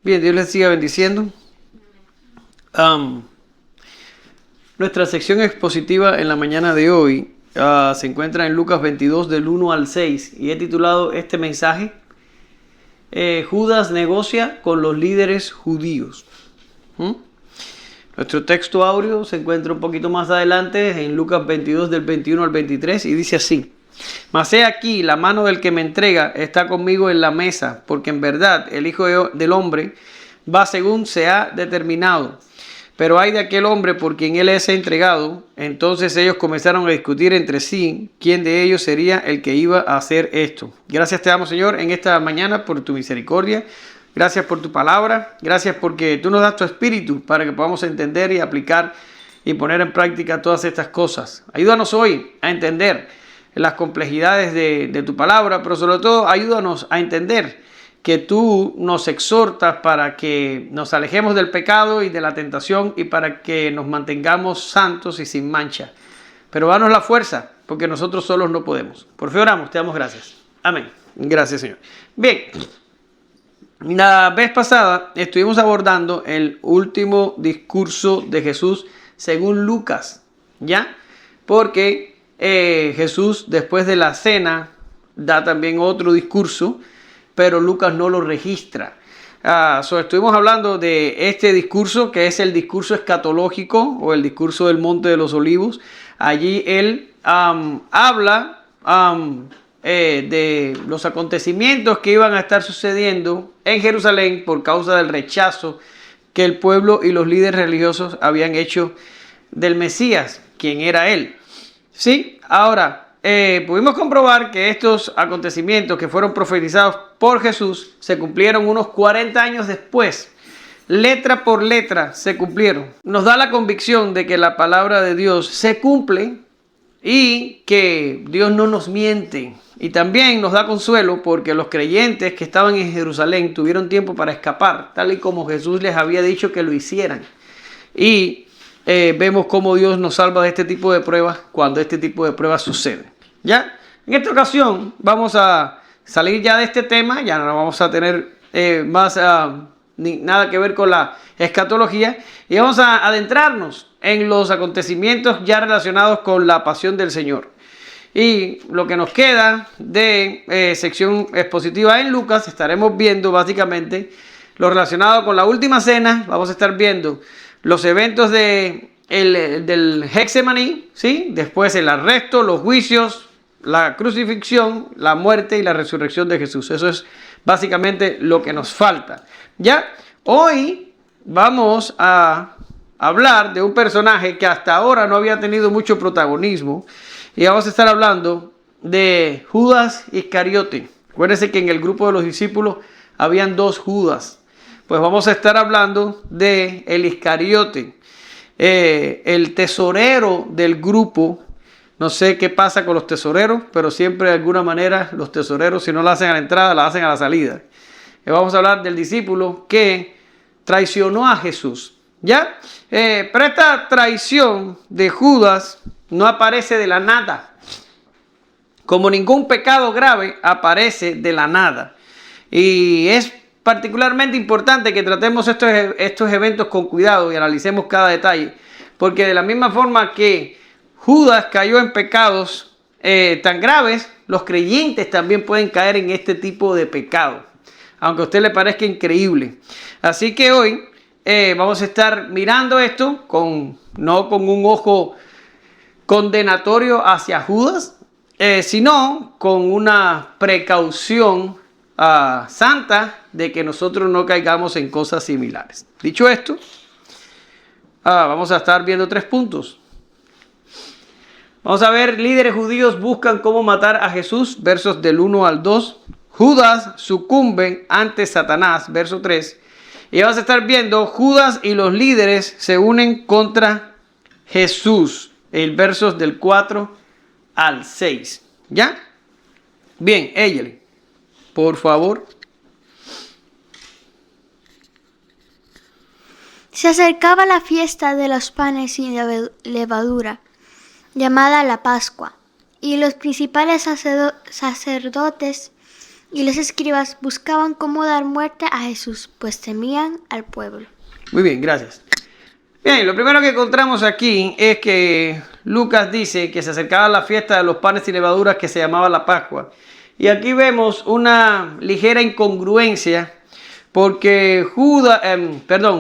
Bien, Dios les siga bendiciendo. Nuestra sección expositiva en la mañana de hoy se encuentra en Lucas 22 del 1 al 6 y he titulado este mensaje Judas negocia con los líderes judíos. Nuestro texto áureo se encuentra un poquito más adelante en Lucas 22 del 21 al 23 y dice así: Mas he aquí, la mano del que me entrega está conmigo en la mesa, porque en verdad el Hijo del Hombre va según se ha determinado. Pero hay de aquel hombre por quien él es entregado. Entonces ellos comenzaron a discutir entre sí quién de ellos sería el que iba a hacer esto. Gracias te damos, Señor, en esta mañana por tu misericordia. Gracias por tu palabra. Gracias porque tú nos das tu espíritu para que podamos entender y aplicar y poner en práctica todas estas cosas. Ayúdanos hoy a entender las complejidades de tu palabra, pero sobre todo ayúdanos a entender que tú nos exhortas para que nos alejemos del pecado y de la tentación y para que nos mantengamos santos y sin mancha. Pero danos la fuerza, porque nosotros solos no podemos. Por fe oramos, te damos gracias. Amén. Gracias, Señor. Bien, la vez pasada estuvimos abordando el último discurso de Jesús según Lucas, ¿ya? Porque Jesús después de la cena da también otro discurso, pero Lucas no lo registra. Estuvimos hablando de este discurso, que es el discurso escatológico o el discurso del Monte de los Olivos. Allí él habla de los acontecimientos que iban a estar sucediendo en Jerusalén por causa del rechazo que el pueblo y los líderes religiosos habían hecho del Mesías, quien era él. Sí, ahora pudimos comprobar que estos acontecimientos que fueron profetizados por Jesús se cumplieron unos 40 años después. Letra por letra se cumplieron. Nos da la convicción de que la palabra de Dios se cumple y que Dios no nos miente. Y también nos da consuelo porque los creyentes que estaban en Jerusalén tuvieron tiempo para escapar, tal y como Jesús les había dicho que lo hicieran. Y vemos cómo Dios nos salva de este tipo de pruebas cuando este tipo de pruebas suceden. ¿Ya? En esta ocasión vamos a salir ya de este tema, ya no vamos a tener nada que ver con la escatología y vamos a adentrarnos en los acontecimientos ya relacionados con la pasión del Señor. Y lo que nos queda de sección expositiva en Lucas, estaremos viendo básicamente lo relacionado con la última cena. Vamos a estar viendo los eventos del Getsemaní, ¿sí? Después el arresto, los juicios, la crucifixión, la muerte y la resurrección de Jesús. Eso es básicamente lo que nos falta. Ya, hoy vamos a hablar de un personaje que hasta ahora no había tenido mucho protagonismo y vamos a estar hablando de Judas Iscariote. Acuérdense que en el grupo de los discípulos habían dos Judas. Pues vamos a estar hablando de el Iscariote, el tesorero del grupo. No sé qué pasa con los tesoreros, pero siempre de alguna manera los tesoreros, si no la hacen a la entrada, la hacen a la salida. Vamos a hablar del discípulo que traicionó a Jesús. ¿Ya? Pero esta traición de Judas no aparece de la nada. Como ningún pecado grave aparece de la nada. Y es particularmente importante que tratemos estos eventos con cuidado y analicemos cada detalle. Porque de la misma forma que Judas cayó en pecados tan graves, los creyentes también pueden caer en este tipo de pecado, aunque a usted le parezca increíble. Así que hoy vamos a estar mirando esto no con un ojo condenatorio hacia Judas, sino con una precaución santa de que nosotros no caigamos en cosas similares. Dicho esto, vamos a estar viendo 3 puntos. Vamos a ver, líderes judíos buscan cómo matar a Jesús, versos del 1 al 2. Judas sucumbe ante Satanás, verso 3. Y vamos a estar viendo, Judas y los líderes se unen contra Jesús, el versos del 4 al 6. ¿Ya? Bien, Eyeli, por favor. Se acercaba la fiesta de los panes sin levadura, llamada la Pascua, y los principales sacerdotes y los escribas buscaban cómo dar muerte a Jesús, pues temían al pueblo. Muy bien, gracias. Bien, lo primero que encontramos aquí es que Lucas dice que se acercaba la fiesta de los panes y levaduras que se llamaba la Pascua. Y aquí vemos una ligera incongruencia porque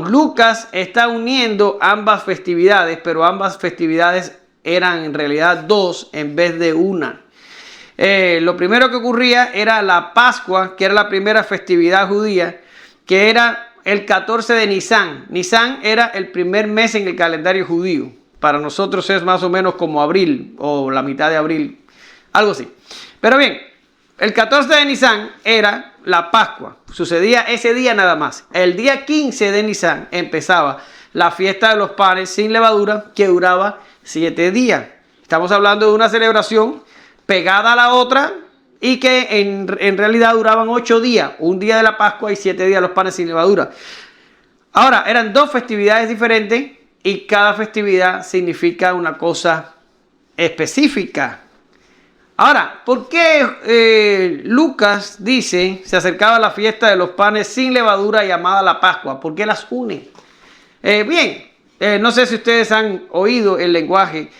Lucas está uniendo ambas festividades, pero ambas festividades eran en realidad dos en vez de una. Lo primero que ocurría era la Pascua, que era la primera festividad judía, que era el 14 de Nisan. Nisan era el primer mes en el calendario judío. Para nosotros es más o menos como abril o la mitad de abril, algo así. Pero bien, el 14 de Nisan era la Pascua. Sucedía ese día nada más. El día 15 de Nisan empezaba la fiesta de los panes sin levadura, que duraba 7 días. Estamos hablando de una celebración pegada a la otra y que en realidad duraban 8 días. Un día de la Pascua y 7 días de los panes sin levadura. Ahora, eran dos festividades diferentes y cada festividad significa una cosa específica. Ahora, ¿por qué Lucas dice se acercaba a la fiesta de los panes sin levadura llamada la Pascua? ¿Por qué las une? No sé si ustedes han oído el lenguaje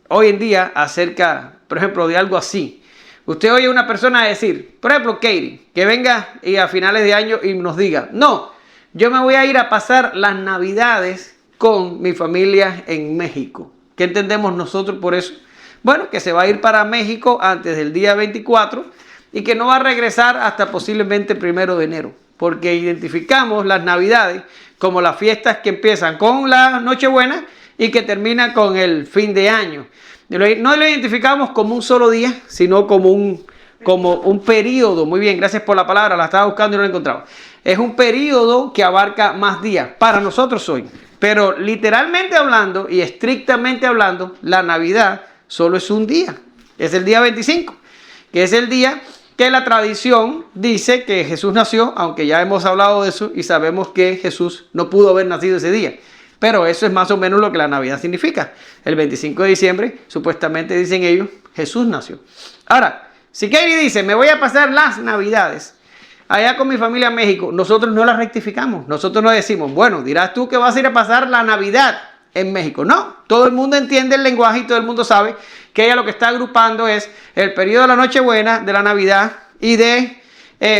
hoy en día acerca, por ejemplo, de algo así. Usted oye a una persona decir, por ejemplo, Katie, que venga y a finales de año y nos diga, no, yo me voy a ir a pasar las Navidades con mi familia en México. ¿Qué entendemos nosotros por eso? Bueno, que se va a ir para México antes del día 24 y que no va a regresar hasta posiblemente el 1 de enero. Porque identificamos las Navidades como las fiestas que empiezan con la Nochebuena y que terminan con el fin de año. No lo identificamos como un solo día, sino como un periodo. Muy bien, gracias por la palabra, la estaba buscando y no la encontraba. Es un periodo que abarca más días para nosotros hoy. Pero literalmente hablando y estrictamente hablando, la Navidad solo es un día. Es el día 25, que es el día que la tradición dice que Jesús nació, aunque ya hemos hablado de eso y sabemos que Jesús no pudo haber nacido ese día. Pero eso es más o menos lo que la Navidad significa. El 25 de diciembre, supuestamente dicen ellos, Jesús nació. Ahora, si Katie dice, me voy a pasar las Navidades allá con mi familia en México, nosotros no las rectificamos. Nosotros no decimos, bueno, dirás tú que vas a ir a pasar la Navidad en México. No, todo el mundo entiende el lenguaje y todo el mundo sabe que ella lo que está agrupando es el periodo de la Nochebuena, de la Navidad y de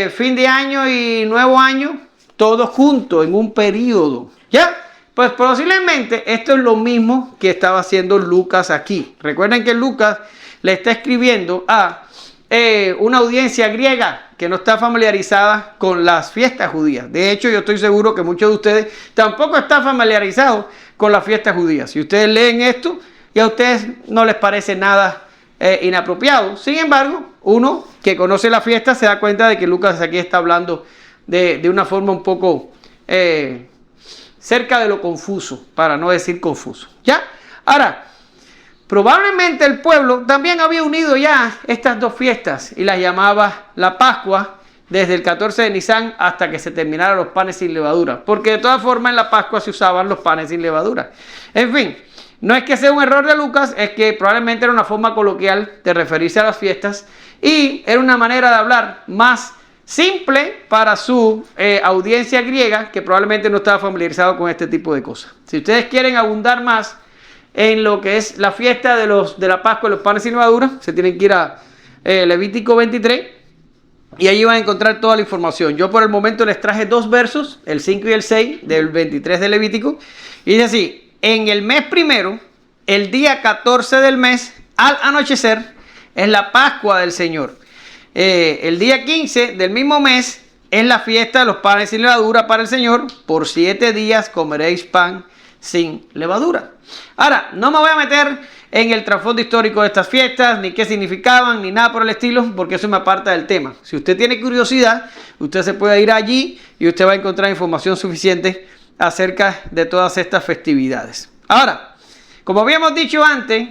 fin de año y nuevo año, todo junto en un periodo. ¿Ya? Pues posiblemente esto es lo mismo que estaba haciendo Lucas aquí. Recuerden que Lucas le está escribiendo a una audiencia griega que no está familiarizada con las fiestas judías. De hecho, yo estoy seguro que muchos de ustedes tampoco están familiarizados con las fiestas judías. Si ustedes leen esto y a ustedes no les parece nada inapropiado. Sin embargo, uno que conoce la fiesta se da cuenta de que Lucas aquí está hablando de una forma un poco cerca de lo confuso, para no decir confuso. ¿Ya? Ahora, probablemente el pueblo también había unido ya estas dos fiestas y las llamaba la Pascua desde el 14 de Nisan hasta que se terminaran los panes sin levadura. Porque de todas formas en la Pascua se usaban los panes sin levadura. En fin, no es que sea un error de Lucas, es que probablemente era una forma coloquial de referirse a las fiestas y era una manera de hablar más simple para su audiencia griega que probablemente no estaba familiarizado con este tipo de cosas. Si ustedes quieren abundar más en lo que es la fiesta de la Pascua y los panes sin levadura, se tienen que ir a Levítico 23 y allí van a encontrar toda la información. Yo por el momento les traje 2 versos, el 5 y el 6 del 23 de Levítico, y dice así: en el mes primero, el día 14 del mes, al anochecer, es la Pascua del Señor. El día 15 del mismo mes es la fiesta de los panes sin levadura para el Señor. Por 7 días comeréis pan sin levadura. Ahora, no me voy a meter en el trasfondo histórico de estas fiestas, ni qué significaban, ni nada por el estilo, porque eso me aparta del tema. Si usted tiene curiosidad, usted se puede ir allí y usted va a encontrar información suficiente acerca de todas estas festividades. Ahora, como habíamos dicho antes,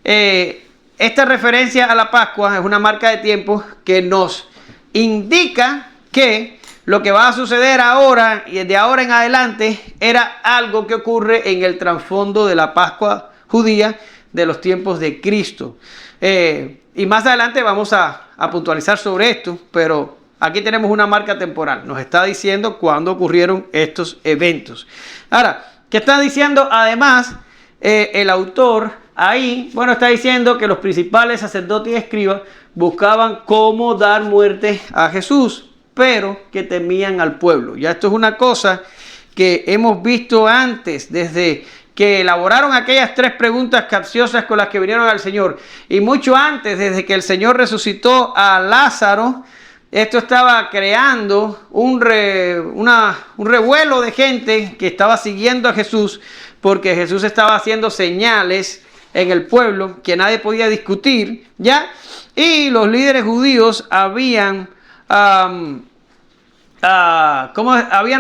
esta referencia a la Pascua es una marca de tiempo que nos indica que lo que va a suceder ahora y de ahora en adelante era algo que ocurre en el trasfondo de la Pascua judía de los tiempos de Cristo. Y más adelante vamos a puntualizar sobre esto, pero aquí tenemos una marca temporal. Nos está diciendo cuándo ocurrieron estos eventos. Ahora, ¿qué está diciendo además el autor ahí? Bueno, está diciendo que los principales sacerdotes y escribas buscaban cómo dar muerte a Jesús, pero que temían al pueblo. Ya esto es una cosa que hemos visto antes, desde que elaboraron aquellas 3 preguntas capciosas con las que vinieron al Señor. Y mucho antes, desde que el Señor resucitó a Lázaro, esto estaba creando un revuelo de gente que estaba siguiendo a Jesús, porque Jesús estaba haciendo señales en el pueblo que nadie podía discutir, ¿ya? Y los líderes judíos habían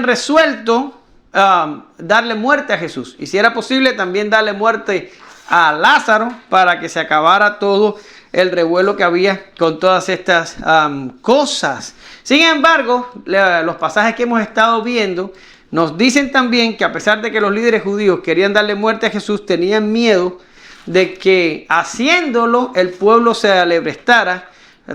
resuelto darle muerte a Jesús, y si era posible también darle muerte a Lázaro, para que se acabara todo el revuelo que había con todas estas cosas. Sin embargo, los pasajes que hemos estado viendo nos dicen también que, a pesar de que los líderes judíos querían darle muerte a Jesús, tenían miedo de que haciéndolo el pueblo se alebrestara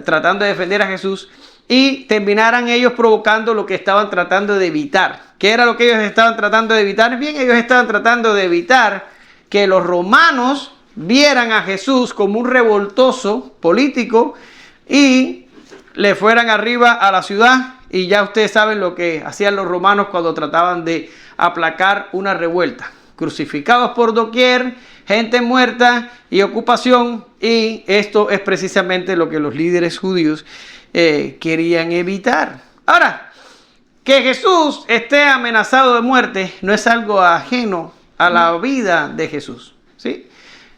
tratando de defender a Jesús, y terminaran ellos provocando lo que estaban tratando de evitar. ¿Qué era lo que ellos estaban tratando de evitar? Bien, ellos estaban tratando de evitar que los romanos vieran a Jesús como un revoltoso político y le fueran arriba a la ciudad. Y ya ustedes saben lo que hacían los romanos cuando trataban de aplacar una revuelta: crucificados por doquier, gente muerta y ocupación. Y esto es precisamente lo que los líderes judíos querían evitar. Ahora, que Jesús esté amenazado de muerte no es algo ajeno a la vida de Jesús, ¿sí?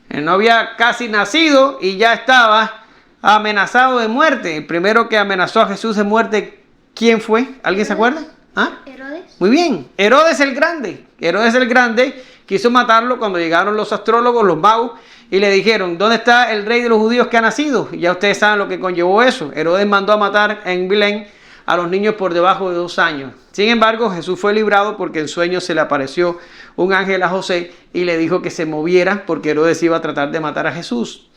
Él no había casi nacido y ya estaba amenazado de muerte. El primero que amenazó a Jesús de muerte, ¿quién fue? ¿Alguien se acuerda? ¿Ah? Herodes. Muy bien, Herodes el Grande. Herodes el Grande quiso matarlo cuando llegaron los astrólogos, los magos, y le dijeron: ¿dónde está el rey de los judíos que ha nacido? Y ya ustedes saben lo que conllevó eso. Herodes mandó a matar en Belén a los niños por debajo de 2 años. Sin embargo, Jesús fue librado porque en sueños se le apareció un ángel a José y le dijo que se moviera, porque Herodes iba a tratar de matar a Jesús.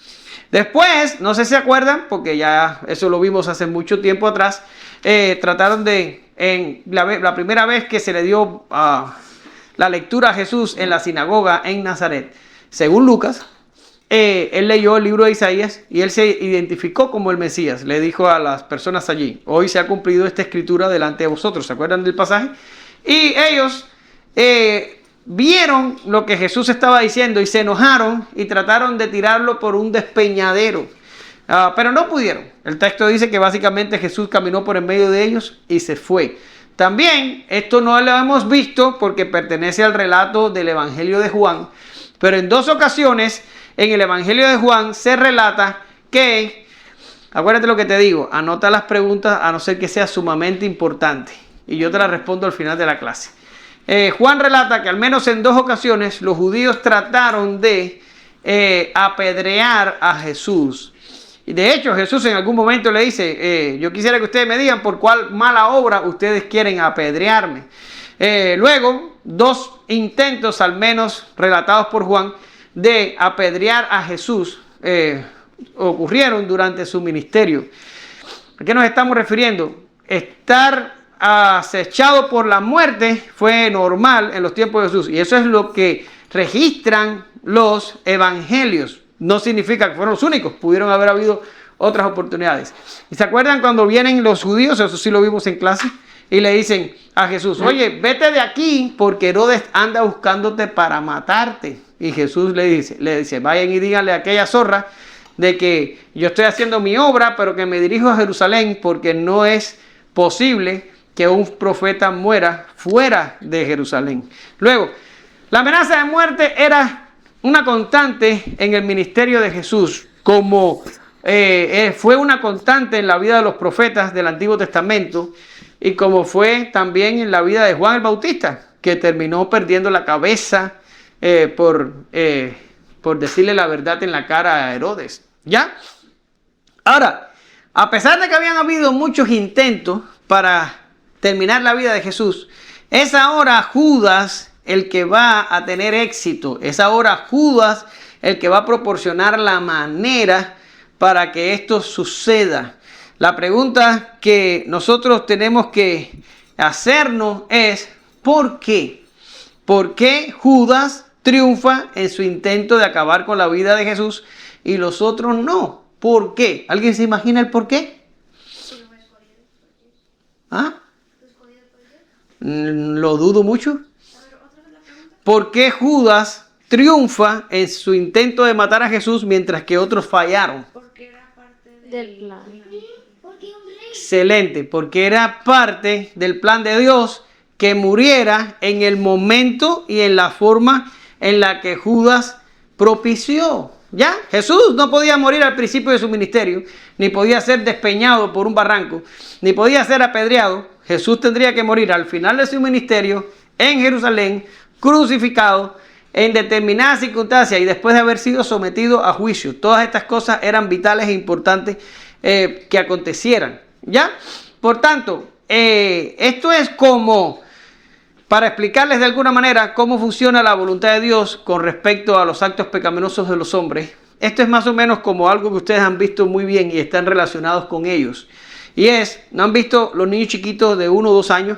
Después, no sé si se acuerdan, porque ya eso lo vimos hace mucho tiempo atrás, trataron de, la primera vez que se le dio la lectura a Jesús en la sinagoga en Nazaret, según Lucas, él leyó el libro de Isaías y él se identificó como el Mesías. Le dijo a las personas allí: hoy se ha cumplido esta escritura delante de vosotros. ¿Se acuerdan del pasaje? Y ellos vieron lo que Jesús estaba diciendo y se enojaron y trataron de tirarlo por un despeñadero, pero no pudieron. El texto dice que básicamente Jesús caminó por en medio de ellos y se fue. También esto no lo hemos visto porque pertenece al relato del Evangelio de Juan, pero en 2 ocasiones en el Evangelio de Juan se relata que, acuérdate lo que te digo, anota las preguntas a no ser que sea sumamente importante, y yo te las respondo al final de la clase. Juan relata que al menos en 2 ocasiones los judíos trataron de apedrear a Jesús. Y de hecho Jesús en algún momento le dice: yo quisiera que ustedes me digan por cuál mala obra ustedes quieren apedrearme. Luego, 2 intentos al menos relatados por Juan de apedrear a Jesús ocurrieron durante su ministerio. ¿A qué nos estamos refiriendo? Estar acechado por la muerte fue normal en los tiempos de Jesús, y eso es lo que registran los evangelios. No significa que fueron los únicos, pudieron haber habido otras oportunidades. ¿Y se acuerdan cuando vienen los judíos? Eso sí lo vimos en clase. Y le dicen a Jesús: oye, vete de aquí porque Herodes anda buscándote para matarte. Y Jesús le dice: vayan y díganle a aquella zorra de que yo estoy haciendo mi obra, pero que me dirijo a Jerusalén, porque no es posible que un profeta muera fuera de Jerusalén. Luego, la amenaza de muerte era una constante en el ministerio de Jesús, como fue una constante en la vida de los profetas del Antiguo Testamento, y como fue también en la vida de Juan el Bautista, que terminó perdiendo la cabeza por decirle la verdad en la cara a Herodes. ¿Ya? Ahora, a pesar de que habían habido muchos intentos para terminar la vida de Jesús, es ahora Judas el que va a tener éxito. Es ahora Judas el que va a proporcionar la manera para que esto suceda. La pregunta que nosotros tenemos que hacernos es, ¿por qué? ¿Por qué Judas triunfa en su intento de acabar con la vida de Jesús y los otros no? ¿Por qué? ¿Alguien se imagina el por qué? ¿Ah? Lo dudo mucho. ¿Por qué Judas triunfa en su intento de matar a Jesús mientras que otros fallaron? Porque era parte del plan. Excelente, porque era parte del plan de Dios que muriera en el momento y en la forma en la que Judas propició. ¿Ya? Jesús no podía morir al principio de su ministerio, ni podía ser despeñado por un barranco, ni podía ser apedreado. Jesús tendría que morir al final de su ministerio en Jerusalén, crucificado en determinadas circunstancias y después de haber sido sometido a juicio. Todas estas cosas eran vitales e importantes que acontecieran. ¿Ya? Por tanto, esto es como para explicarles de alguna manera cómo funciona la voluntad de Dios con respecto a los actos pecaminosos de los hombres. Esto es más o menos como algo que ustedes han visto muy bien y están relacionados con ellos. Y es, ¿no han visto los niños chiquitos de 1 o 2 años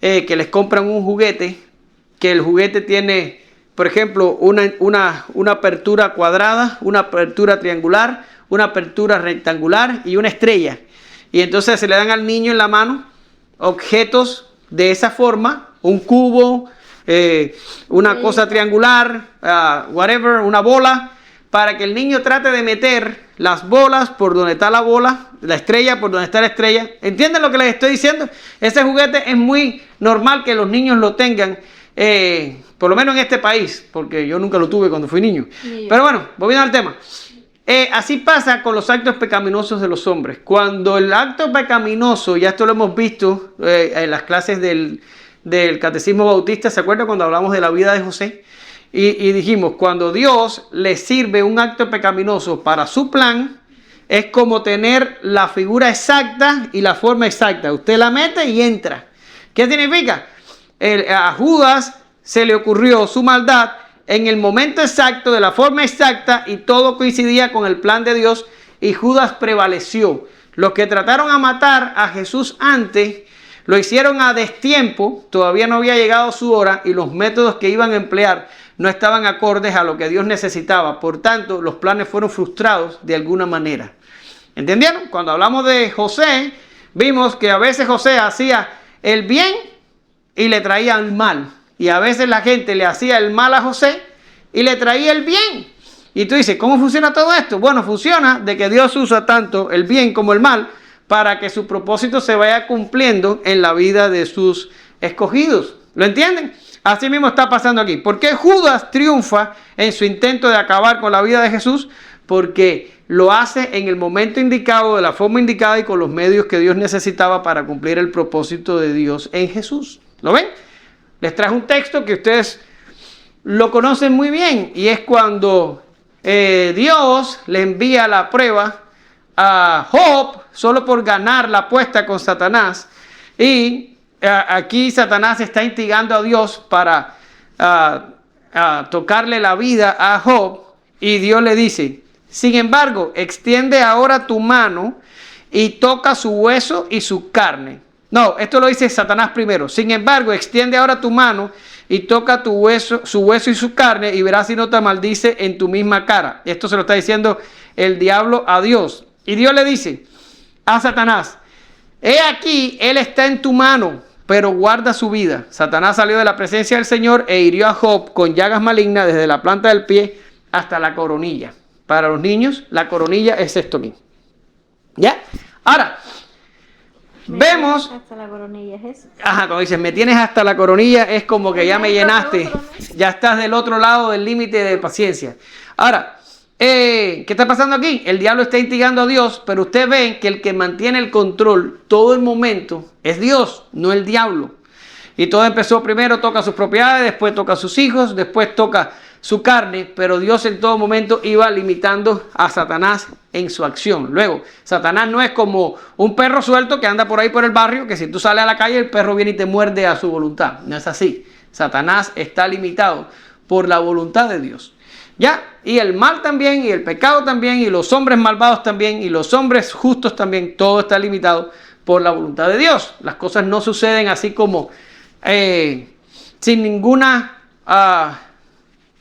que les compran un juguete? Que el juguete tiene, por ejemplo, una apertura cuadrada, una apertura triangular, una apertura rectangular y una estrella. Y entonces se le dan al niño en la mano objetos de esa forma, un cubo, una cosa triangular, whatever, una bola, para que el niño trate de meter las bolas por donde está la bola, la estrella por donde está la estrella. ¿Entienden lo que les estoy diciendo? Ese juguete es muy normal que los niños lo tengan, por lo menos en este país, porque yo nunca lo tuve cuando fui niño. Pero bueno, volviendo al tema. Así pasa con los actos pecaminosos de los hombres. Cuando el acto pecaminoso, ya esto lo hemos visto en las clases del Catecismo Bautista, ¿se acuerdan cuando hablamos de la vida de José? Y dijimos, cuando Dios le sirve un acto pecaminoso para su plan, es como tener la figura exacta y la forma exacta. Usted la mete y entra. ¿Qué significa? A Judas se le ocurrió su maldad en el momento exacto, de la forma exacta, y todo coincidía con el plan de Dios, y Judas prevaleció. Los que trataron a matar a Jesús antes, lo hicieron a destiempo, todavía no había llegado su hora, y los métodos que iban a emplear no estaban acordes a lo que Dios necesitaba. Por tanto, los planes fueron frustrados de alguna manera. ¿Entendieron? Cuando hablamos de José, vimos que a veces José hacía el bien y le traía el mal. Y a veces la gente le hacía el mal a José y le traía el bien. Y tú dices, ¿cómo funciona todo esto? Bueno, funciona de que Dios usa tanto el bien como el mal para que su propósito se vaya cumpliendo en la vida de sus escogidos. ¿Lo entienden? Así mismo está pasando aquí. ¿Por qué Judas triunfa en su intento de acabar con la vida de Jesús? Porque lo hace en el momento indicado, de la forma indicada y con los medios que Dios necesitaba para cumplir el propósito de Dios en Jesús. ¿Lo ven? Les traje un texto que ustedes lo conocen muy bien, y es cuando Dios le envía la prueba a Job solo por ganar la apuesta con Satanás. Y aquí Satanás está instigando a Dios para tocarle la vida a Job, y Dios le dice, sin embargo, extiende ahora tu mano y toca su hueso y su carne. No, esto lo dice Satanás primero. Sin embargo, extiende ahora tu mano y toca su hueso y su carne, y verás si no te maldice en tu misma cara. Esto se lo está diciendo el diablo a Dios. Y Dios le dice a Satanás, he aquí, él está en tu mano, pero guarda su vida. Satanás salió de la presencia del Señor e hirió a Job con llagas malignas desde la planta del pie hasta la coronilla. Para los niños, la coronilla es esto mismo. ¿Ya? Ahora, vemos, hasta la coronilla es eso. Ajá, cuando dices, me tienes hasta la coronilla, es como que ya me llenaste, ya estás del otro lado del límite de paciencia. Ahora, ¿qué está pasando aquí? El diablo está instigando a Dios, pero ustedes ven que el que mantiene el control todo el momento es Dios, no el diablo. Y todo empezó, primero toca sus propiedades, después toca a sus hijos, después toca su carne, pero Dios en todo momento iba limitando a Satanás en su acción. Luego, Satanás no es como un perro suelto que anda por ahí por el barrio, que si tú sales a la calle el perro viene y te muerde a su voluntad. No es así. Satanás está limitado por la voluntad de Dios. ¿Ya? Y el mal también, y el pecado también, y los hombres malvados también, y los hombres justos también, todo está limitado por la voluntad de Dios. Las cosas no suceden así como sin ninguna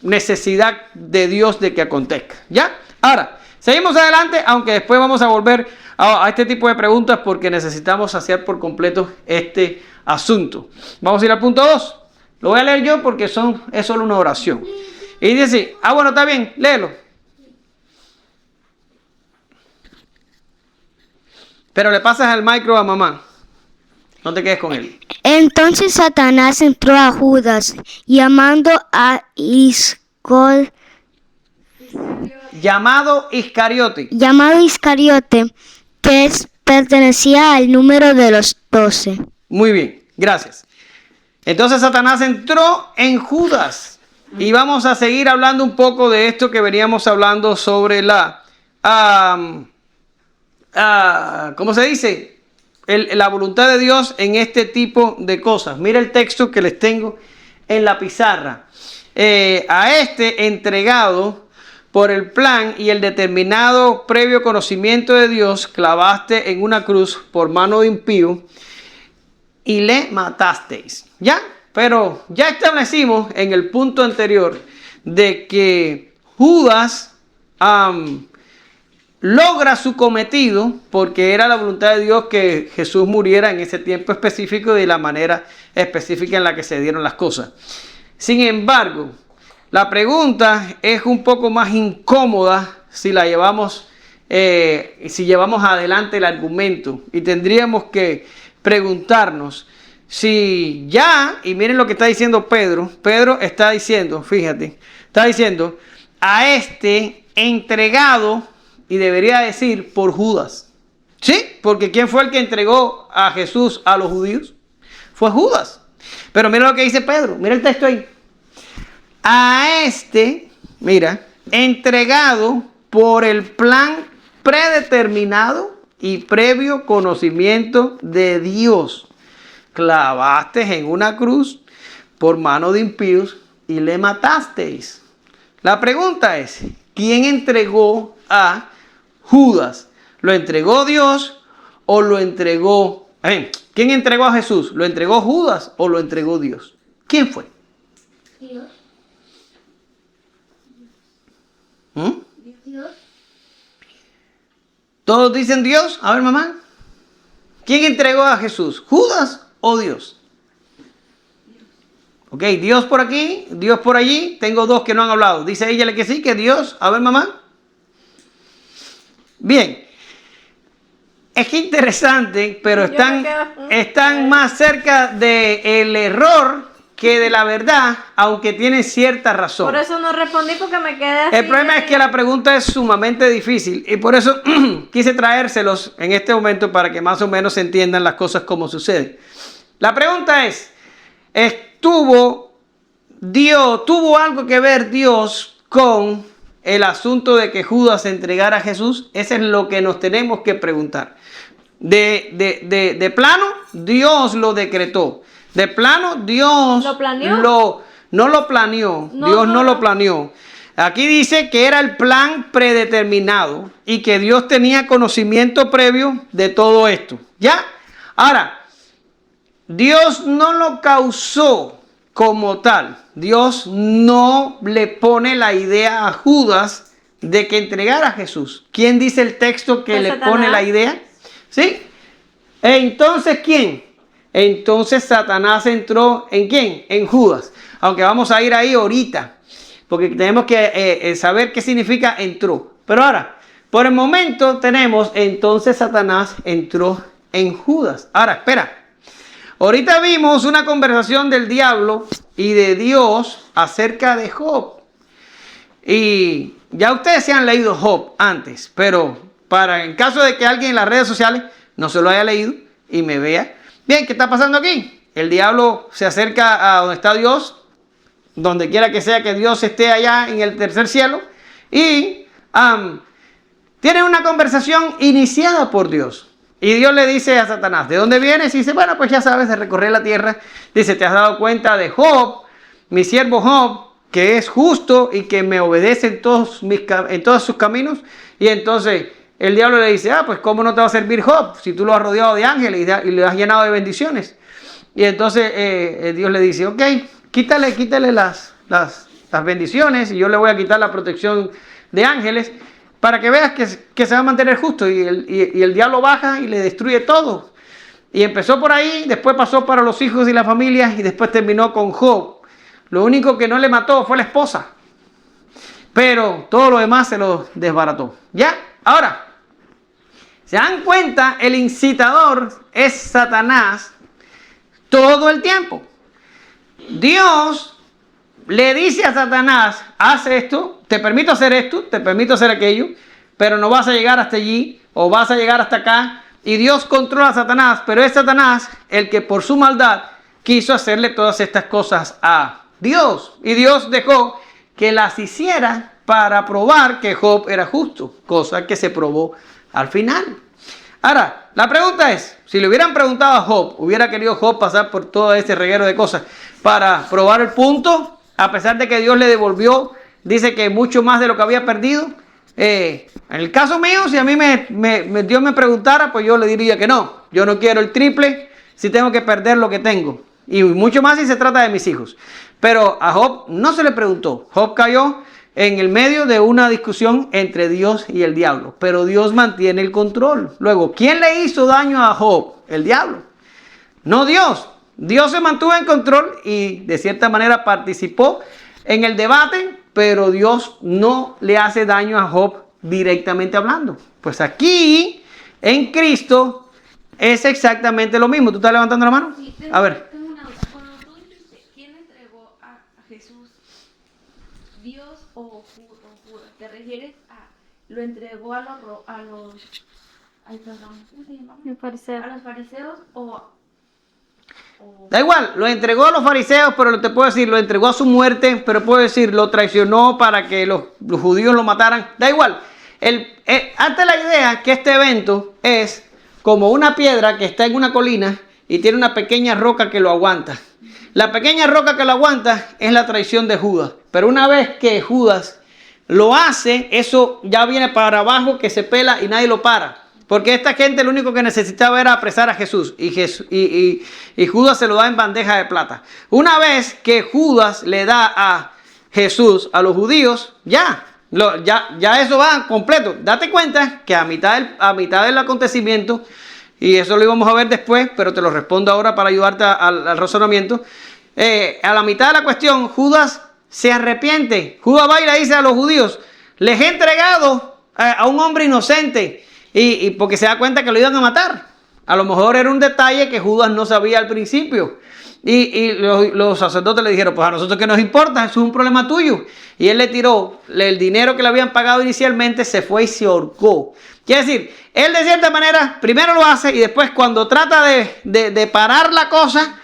necesidad de Dios de que acontezca. ¿Ya? Ahora, seguimos adelante, aunque después vamos a volver a este tipo de preguntas porque necesitamos saciar por completo este asunto. Vamos a ir al punto 2. Lo voy a leer yo porque es solo una oración. Y dice, bueno, está bien, léelo. Pero le pasas el micro a mamá. No te quedes con él. Entonces Satanás entró a Judas, llamando a Llamado Iscariote, que pertenecía al número de los 12. Muy bien, gracias. Entonces Satanás entró en Judas. Y vamos a seguir hablando un poco de esto que veníamos hablando sobre ¿cómo se dice? La voluntad de Dios en este tipo de cosas. Mira el texto que les tengo en la pizarra. A este entregado por el plan y el determinado previo conocimiento de Dios, clavaste en una cruz por mano de impío y le matasteis. ¿Ya? Pero ya establecimos en el punto anterior de que Judas logra su cometido porque era la voluntad de Dios que Jesús muriera en ese tiempo específico y de la manera específica en la que se dieron las cosas. Sin embargo, la pregunta es un poco más incómoda si la llevamos, si llevamos adelante el argumento, y tendríamos que preguntarnos si ya, y miren lo que está diciendo Pedro. Pedro está diciendo, fíjate, está diciendo a este entregado, y debería decir por Judas. ¿Sí? Porque ¿quién fue el que entregó a Jesús a los judíos? Fue Judas. Pero mira lo que dice Pedro, mira el texto ahí. A este, mira, entregado por el plan predeterminado y previo conocimiento de Dios, clavaste en una cruz por mano de impíos y le matasteis. La pregunta es, ¿quién entregó a Judas? ¿Lo entregó Dios o lo entregó? ¿Quién entregó a Jesús? ¿Lo entregó Judas o lo entregó Dios? ¿Quién fue? Dios. Dios. ¿Todos dicen Dios? A ver, mamá. ¿Quién entregó a Jesús? ¿Judas o Dios? Ok, Dios por aquí, Dios por allí. Tengo dos que no han hablado. Dice ella que sí, que Dios. A ver, mamá. Bien. Es que interesante, pero están más cerca del error que de la verdad, aunque tienen cierta razón. Por eso no respondí, porque me quedé así. El problema es que la pregunta es sumamente difícil y por eso quise traérselos en este momento para que más o menos se entiendan las cosas como suceden. La pregunta es, ¿tuvo algo que ver Dios con el asunto de que Judas entregara a Jesús? Eso es lo que nos tenemos que preguntar. De plano, Dios lo decretó. De plano, Dios ¿Lo planeó? No lo planeó. Dios no lo planeó. Aquí dice que era el plan predeterminado y que Dios tenía conocimiento previo de todo esto. ¿Ya? Ahora, Dios no lo causó como tal. Dios no le pone la idea a Judas de que entregara a Jesús. ¿Quién dice el texto que le pone la idea? ¿Sí? Entonces, ¿quién? Entonces Satanás entró ¿en quién? En Judas. Aunque vamos a ir ahí ahorita, porque tenemos que saber qué significa entró. Pero ahora, por el momento tenemos, entonces Satanás entró en Judas. Ahora, espera. Ahorita vimos una conversación del diablo y de Dios acerca de Job. Y ya ustedes se han leído Job antes, pero en caso de que alguien en las redes sociales no se lo haya leído y me vea. Bien, ¿qué está pasando aquí? El diablo se acerca a donde está Dios, donde quiera que sea que Dios esté allá en el tercer cielo, y tiene una conversación iniciada por Dios. Y Dios le dice a Satanás, ¿de dónde vienes? Y dice, bueno, pues ya sabes, de recorrer la tierra. Dice, ¿te has dado cuenta de Job, mi siervo Job, que es justo y que me obedece en todos sus caminos? Y entonces el diablo le dice, pues ¿cómo no te va a servir Job si tú lo has rodeado de ángeles y le has llenado de bendiciones? Y entonces Dios le dice, ok, quítale las bendiciones y yo le voy a quitar la protección de ángeles para que veas que se va a mantener justo. Y el diablo baja y le destruye todo. Y empezó por ahí, después pasó para los hijos y la familia y después terminó con Job. Lo único que no le mató fue la esposa. Pero todo lo demás se lo desbarató. ¿Ya? Ahora, ¿se dan cuenta? El incitador es Satanás todo el tiempo. Dios le dice a Satanás, haz esto, te permito hacer esto, te permito hacer aquello, pero no vas a llegar hasta allí o vas a llegar hasta acá. Y Dios controla a Satanás, pero es Satanás el que por su maldad quiso hacerle todas estas cosas a Dios. Y Dios dejó que las hiciera para probar que Job era justo, cosa que se probó al final. Ahora, la pregunta es, si le hubieran preguntado a Job, ¿hubiera querido Job pasar por todo este reguero de cosas para probar el punto? A pesar de que Dios le devolvió, dice que mucho más de lo que había perdido. En el caso mío, si a mí Dios me preguntara, pues yo le diría que no. Yo no quiero el triple si tengo que perder lo que tengo. Y mucho más si se trata de mis hijos. Pero a Job no se le preguntó. Job cayó en el medio de una discusión entre Dios y el diablo. Pero Dios mantiene el control. Luego, ¿quién le hizo daño a Job? El diablo. No Dios. Dios se mantuvo en control y de cierta manera participó en el debate, pero Dios no le hace daño a Job directamente hablando. Pues aquí, en Cristo, es exactamente lo mismo. ¿Tú estás levantando la mano? Sí, A ver. tengo una duda. Cuando tú dijiste, ¿quién entregó a Jesús? ¿Dios o Judas? ¿Te refieres a lo entregó a los ay, perdón, ¿cómo se llama? Me parece. ¿A los fariseos o Da igual, lo entregó a los fariseos, pero te puedo decir, lo entregó a su muerte, pero puedo decir, lo traicionó para que los judíos lo mataran. Da igual. Hazte la idea que este evento es como una piedra que está en una colina y tiene una pequeña roca que lo aguanta. La pequeña roca que lo aguanta es la traición de Judas. Pero una vez que Judas lo hace, eso ya viene para abajo, que se pela y nadie lo para. Porque esta gente lo único que necesitaba era apresar a Jesús. Y Judas se lo da en bandeja de plata. Una vez que Judas le da a Jesús a los judíos, ya eso va completo. Date cuenta que a mitad del acontecimiento, y eso lo íbamos a ver después, pero te lo respondo ahora para ayudarte al razonamiento. A la mitad de la cuestión, Judas se arrepiente. Judas va y le dice a los judíos, les he entregado a un hombre inocente. Y porque se da cuenta que lo iban a matar. A lo mejor era un detalle que Judas no sabía al principio. Y los sacerdotes le dijeron, pues a nosotros qué nos importa, eso es un problema tuyo. Y él le tiró el dinero que le habían pagado inicialmente, se fue y se ahorcó. Quiere decir, él de cierta manera primero lo hace y después cuando trata de parar la cosa,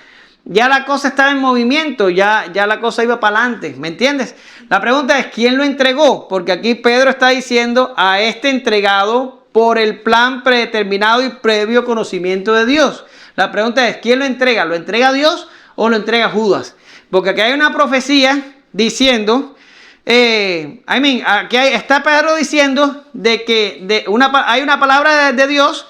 ya la cosa estaba en movimiento, ya la cosa iba para adelante, ¿me entiendes? La pregunta es, ¿quién lo entregó? Porque aquí Pedro está diciendo a este entregado por el plan predeterminado y previo conocimiento de Dios. La pregunta es, ¿quién lo entrega? ¿Lo entrega Dios o lo entrega Judas? Porque aquí hay una profecía diciendo, aquí está Pedro diciendo de que hay una palabra de Dios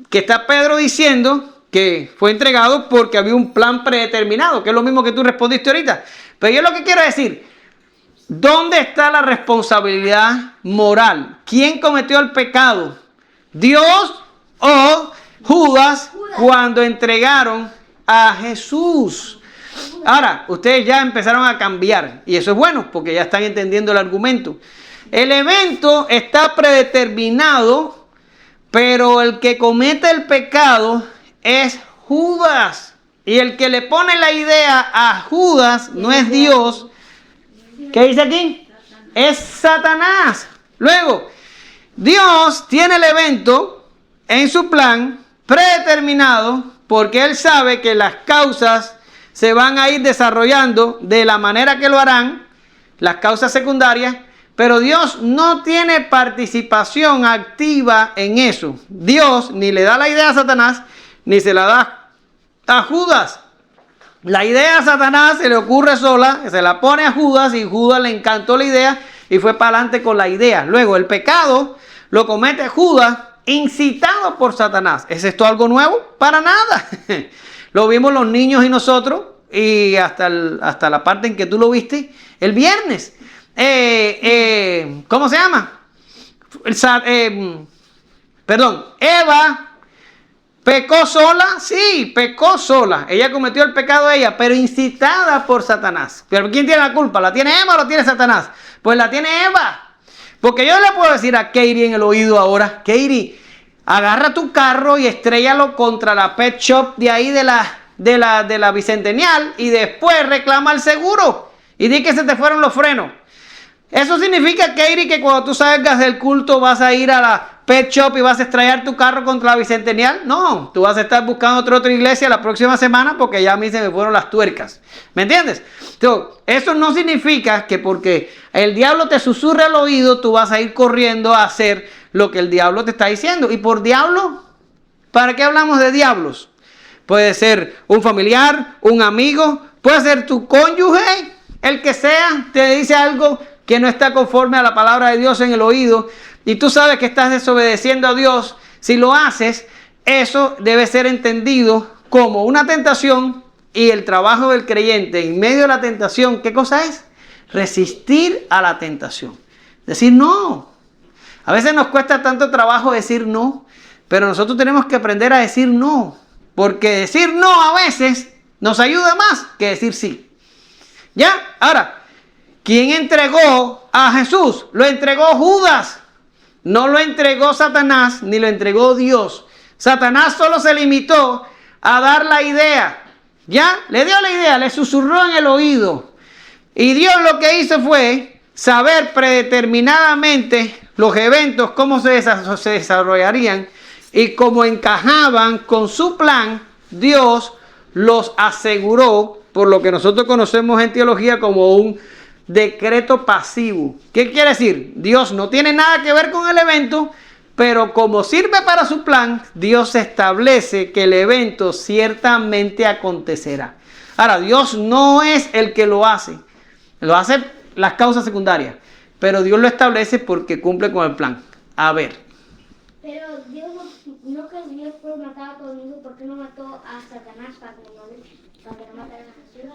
que está Pedro diciendo que fue entregado porque había un plan predeterminado, que es lo mismo que tú respondiste ahorita. Pero yo lo que quiero decir, ¿dónde está la responsabilidad moral? ¿Quién cometió el pecado? ¿Dios o Judas cuando entregaron a Jesús? Ahora, ustedes ya empezaron a cambiar y eso es bueno porque ya están entendiendo el argumento. El evento está predeterminado, pero el que comete el pecado es Judas. Y el que le pone la idea a Judas no es Dios. ¿Qué dice aquí? Es Satanás. Luego, Dios tiene el evento en su plan predeterminado porque Él sabe que las causas se van a ir desarrollando de la manera que lo harán, las causas secundarias, Pero Dios no tiene participación activa en eso. Dios ni le da la idea a Satanás, ni se la da a Judas. La idea a Satanás se le ocurre sola, se la pone a Judas y Judas le encantó la idea y fue para adelante con la idea. Luego el pecado lo comete Judas incitado por Satanás. ¿Es esto algo nuevo? Para nada. Lo vimos los niños y nosotros y hasta la parte en que tú lo viste el viernes. ¿Cómo se llama? Eva pecó sola, sí, pecó sola. Ella cometió el pecado de ella, pero incitada por Satanás. ¿Pero quién tiene la culpa? ¿La tiene Eva o la tiene Satanás? Pues la tiene Eva. Porque yo le puedo decir a Katie en el oído ahora, Katie, agarra tu carro y estrellalo contra la pet shop de ahí de la Bicentennial y después reclama el seguro y di que se te fueron los frenos. ¿Eso significa, Katie, que cuando tú salgas del culto vas a ir a la pet shop y vas a estrellar tu carro contra la Bicentennial? No, tú vas a estar buscando otra iglesia la próxima semana porque ya a mí se me fueron las tuercas. ¿Me entiendes? Entonces, eso no significa que porque el diablo te susurra al oído, tú vas a ir corriendo a hacer lo que el diablo te está diciendo. Y por diablo, ¿para qué hablamos de diablos? Puede ser un familiar, un amigo, puede ser tu cónyuge, el que sea, te dice algo que no está conforme a la palabra de Dios en el oído y tú sabes que estás desobedeciendo a Dios. Si lo haces, eso debe ser entendido como una tentación y el trabajo del creyente en medio de la tentación, ¿qué cosa es? Resistir a la tentación. Decir no. A veces nos cuesta tanto trabajo decir no, pero nosotros tenemos que aprender a decir no, porque decir no a veces nos ayuda más que decir sí. ¿Ya? Ahora, ¿quién entregó a Jesús? Lo entregó Judas. No lo entregó Satanás, ni lo entregó Dios. Satanás solo se limitó a dar la idea. ¿Ya? Le dio la idea, le susurró en el oído. Y Dios lo que hizo fue saber predeterminadamente los eventos, cómo se desarrollarían y cómo encajaban con su plan. Dios los aseguró por lo que nosotros conocemos en teología como un decreto pasivo. ¿Qué quiere decir? Dios no tiene nada que ver con el evento, pero como sirve para su plan, Dios establece que el evento ciertamente acontecerá. Ahora, Dios no es el que lo hace las causas secundarias, pero Dios lo establece porque cumple con el plan. A ver. Pero Dios no que Dios puede matar a todo el mundo, ¿por qué no mató a Satanás para que no matara a Jesús?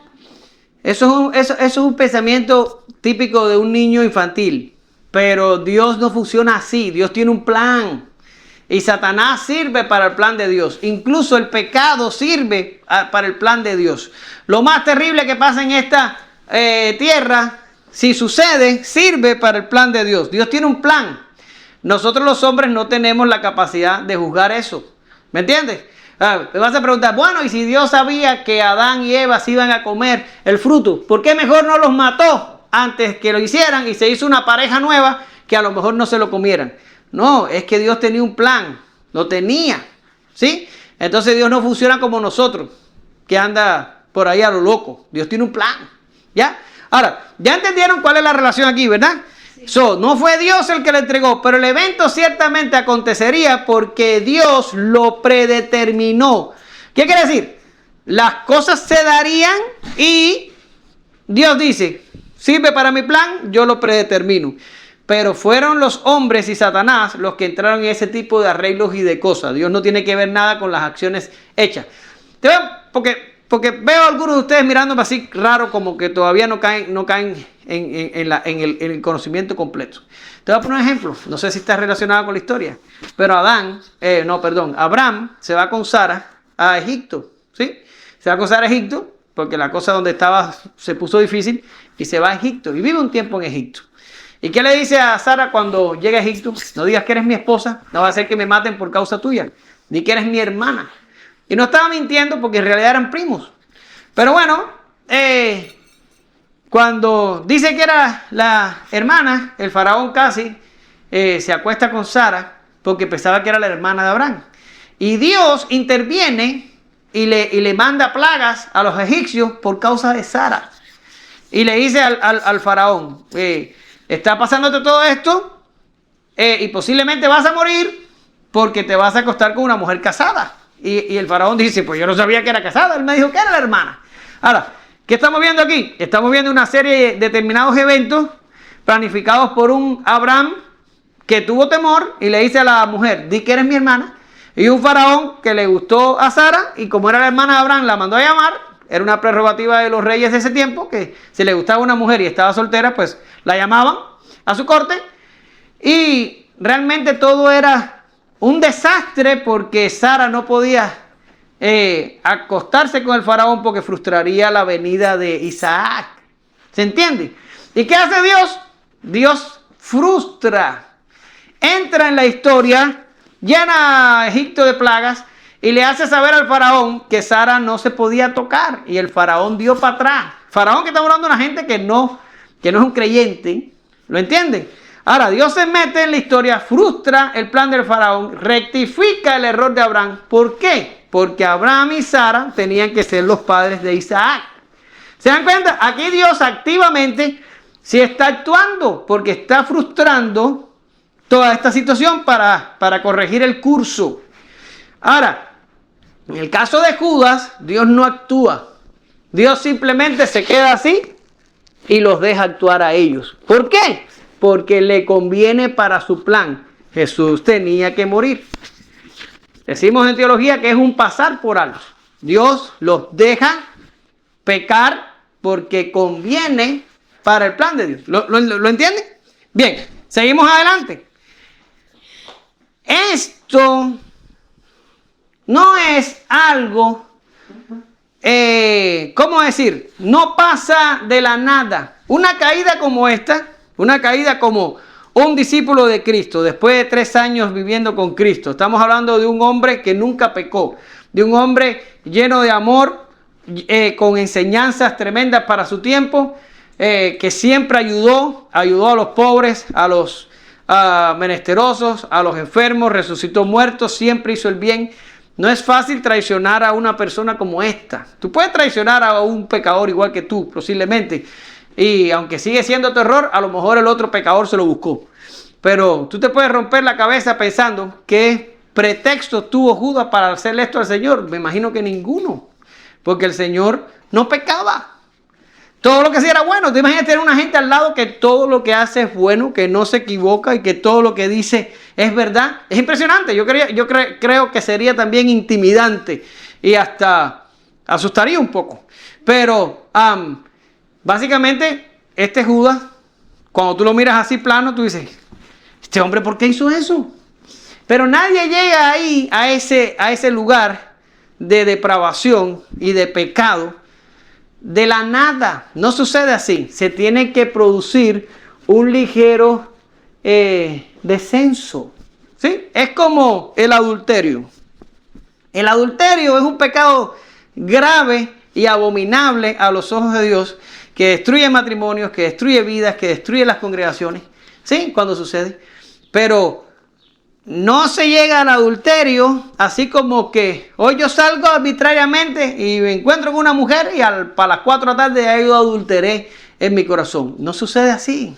Eso es un pensamiento típico de un niño infantil, pero Dios no funciona así. Dios tiene un plan y Satanás sirve para el plan de Dios. Incluso el pecado sirve para el plan de Dios. Lo más terrible que pasa en esta tierra, si sucede, sirve para el plan de Dios. Dios tiene un plan. Nosotros los hombres no tenemos la capacidad de juzgar eso. ¿Me entiendes? Me vas a preguntar, bueno, y si Dios sabía que Adán y Eva se iban a comer el fruto, ¿por qué mejor no los mató antes que lo hicieran y se hizo una pareja nueva que a lo mejor no se lo comieran? No, es que Dios tenía un plan, lo tenía, ¿sí? Entonces Dios no funciona como nosotros, que anda por ahí a lo loco. Dios tiene un plan, ¿ya? Ahora, ya entendieron cuál es la relación aquí, ¿verdad? No fue Dios el que le entregó, pero el evento ciertamente acontecería porque Dios lo predeterminó. ¿Qué quiere decir? Las cosas se darían y Dios dice, sirve para mi plan, yo lo predetermino. Pero fueron los hombres y Satanás los que entraron en ese tipo de arreglos y de cosas. Dios no tiene que ver nada con las acciones hechas. ¿Te veo? Porque veo a algunos de ustedes mirándome así raro, como que todavía no caen en el conocimiento completo. Te voy a poner un ejemplo. No sé si está relacionado con la historia. Pero Abraham se va con Sara a Egipto. ¿Sí? Se va con Sara a Egipto porque la cosa donde estaba se puso difícil y se va a Egipto. Y vive un tiempo en Egipto. ¿Y qué le dice a Sara cuando llega a Egipto? No digas que eres mi esposa. No va a ser que me maten por causa tuya. Ni que eres mi hermana. Y no estaba mintiendo porque en realidad eran primos. Pero bueno, cuando dice que era la hermana, el faraón casi se acuesta con Sara porque pensaba que era la hermana de Abraham. Y Dios interviene y le manda plagas a los egipcios por causa de Sara. Y le dice al faraón, está pasándote todo esto y posiblemente vas a morir porque te vas a acostar con una mujer casada. Y el faraón dice, pues yo no sabía que era casada, él me dijo que era la hermana. Ahora, ¿qué estamos viendo aquí? Estamos viendo una serie de determinados eventos planificados por un Abraham que tuvo temor y le dice a la mujer, di que eres mi hermana. Y un faraón que le gustó a Sara y como era la hermana de Abraham la mandó a llamar. Era una prerrogativa de los reyes de ese tiempo que si le gustaba una mujer y estaba soltera, pues la llamaban a su corte. Y realmente todo era un desastre porque Sara no podía acostarse con el faraón porque frustraría la venida de Isaac. ¿Se entiende? ¿Y qué hace Dios? Dios frustra. Entra en la historia, llena a Egipto de plagas y le hace saber al faraón que Sara no se podía tocar. Y el faraón dio para atrás. Faraón que está hablando de una gente que no es un creyente. ¿Lo entienden? Ahora, Dios se mete en la historia, frustra el plan del faraón, rectifica el error de Abraham. ¿Por qué? Porque Abraham y Sara tenían que ser los padres de Isaac. ¿Se dan cuenta? Aquí Dios activamente sí está actuando porque está frustrando toda esta situación para corregir el curso. Ahora, en el caso de Judas, Dios no actúa. Dios simplemente se queda así y los deja actuar a ellos. ¿Por qué? Porque le conviene para su plan. Jesús tenía que morir. Decimos en teología que es un pasar por alto. Dios los deja pecar porque conviene para el plan de Dios. ¿Lo entienden? Bien, seguimos adelante. Esto no es algo, ¿cómo decir? No pasa de la nada. Una caída como esta, una caída como un discípulo de Cristo, después de 3 años viviendo con Cristo. Estamos hablando de un hombre que nunca pecó, de un hombre lleno de amor, con enseñanzas tremendas para su tiempo, que siempre ayudó a los pobres, a los menesterosos, a los enfermos, resucitó muertos, siempre hizo el bien. No es fácil traicionar a una persona como esta. Tú puedes traicionar a un pecador igual que tú, posiblemente. Y aunque sigue siendo tu error, a lo mejor el otro pecador se lo buscó. Pero tú te puedes romper la cabeza pensando qué pretexto tuvo Judas para hacerle esto al Señor. Me imagino que ninguno. Porque el Señor no pecaba. Todo lo que hacía era bueno. Te imaginas tener una gente al lado que todo lo que hace es bueno, que no se equivoca y que todo lo que dice es verdad. Es impresionante. Yo creo que sería también intimidante y hasta asustaría un poco. Pero básicamente este Judas, cuando tú lo miras así plano, tú dices, este hombre, ¿por qué hizo eso? Pero nadie llega ahí a ese lugar de depravación y de pecado de la nada. No sucede así. Se tiene que producir un ligero descenso. ¿Sí? Es como el adulterio. El adulterio es un pecado grave y abominable a los ojos de Dios, que destruye matrimonios, que destruye vidas, que destruye las congregaciones. ¿Sí? Cuando sucede. Pero no se llega al adulterio así como que hoy yo salgo arbitrariamente y me encuentro con una mujer y para las 4 de la tarde ya yo adulteré en mi corazón. No sucede así.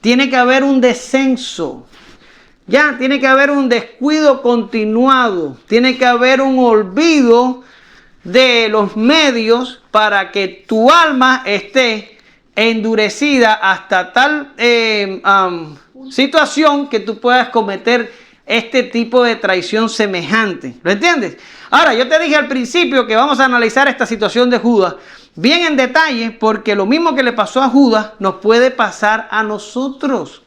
Tiene que haber un descenso. Ya, tiene que haber un descuido continuado. Tiene que haber un olvido de los medios para que tu alma esté endurecida hasta tal situación que tú puedas cometer este tipo de traición semejante. ¿Lo entiendes? Ahora, yo te dije al principio que vamos a analizar esta situación de Judas bien en detalle, porque lo mismo que le pasó a Judas nos puede pasar a nosotros.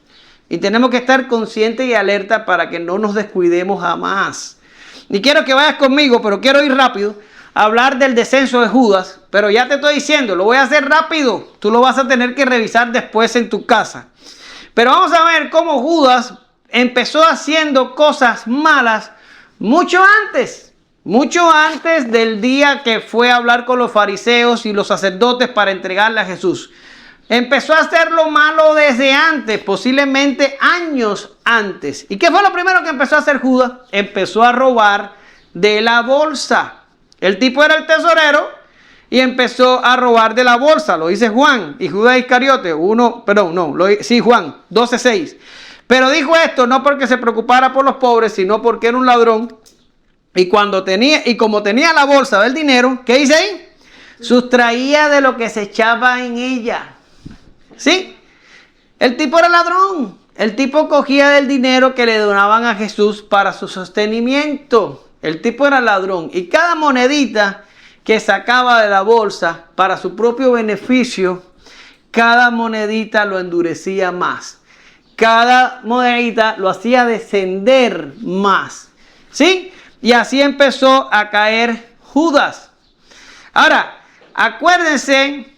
Y tenemos que estar conscientes y alerta para que no nos descuidemos jamás. Y quiero que vayas conmigo, pero quiero ir rápido a hablar del descenso de Judas. Pero ya te estoy diciendo, lo voy a hacer rápido. Tú lo vas a tener que revisar después en tu casa. Pero vamos a ver cómo Judas empezó haciendo cosas malas mucho antes del día que fue a hablar con los fariseos y los sacerdotes para entregarle a Jesús. Empezó a hacer lo malo desde antes, posiblemente años antes. ¿Y qué fue lo primero que empezó a hacer Judas? Empezó a robar de la bolsa. El tipo era el tesorero y empezó a robar de la bolsa. Lo dice Juan. Y Judas Iscariote, Juan 12:6. Pero dijo esto no porque se preocupara por los pobres, sino porque era un ladrón. Y como tenía la bolsa del dinero, ¿qué dice ahí? Sustraía de lo que se echaba en ella. ¿Sí? El tipo era ladrón. El tipo cogía del dinero que le donaban a Jesús para su sostenimiento. El tipo era ladrón. Y cada monedita que sacaba de la bolsa para su propio beneficio, cada monedita lo endurecía más. Cada monedita lo hacía descender más. ¿Sí? Y así empezó a caer Judas. Ahora, acuérdense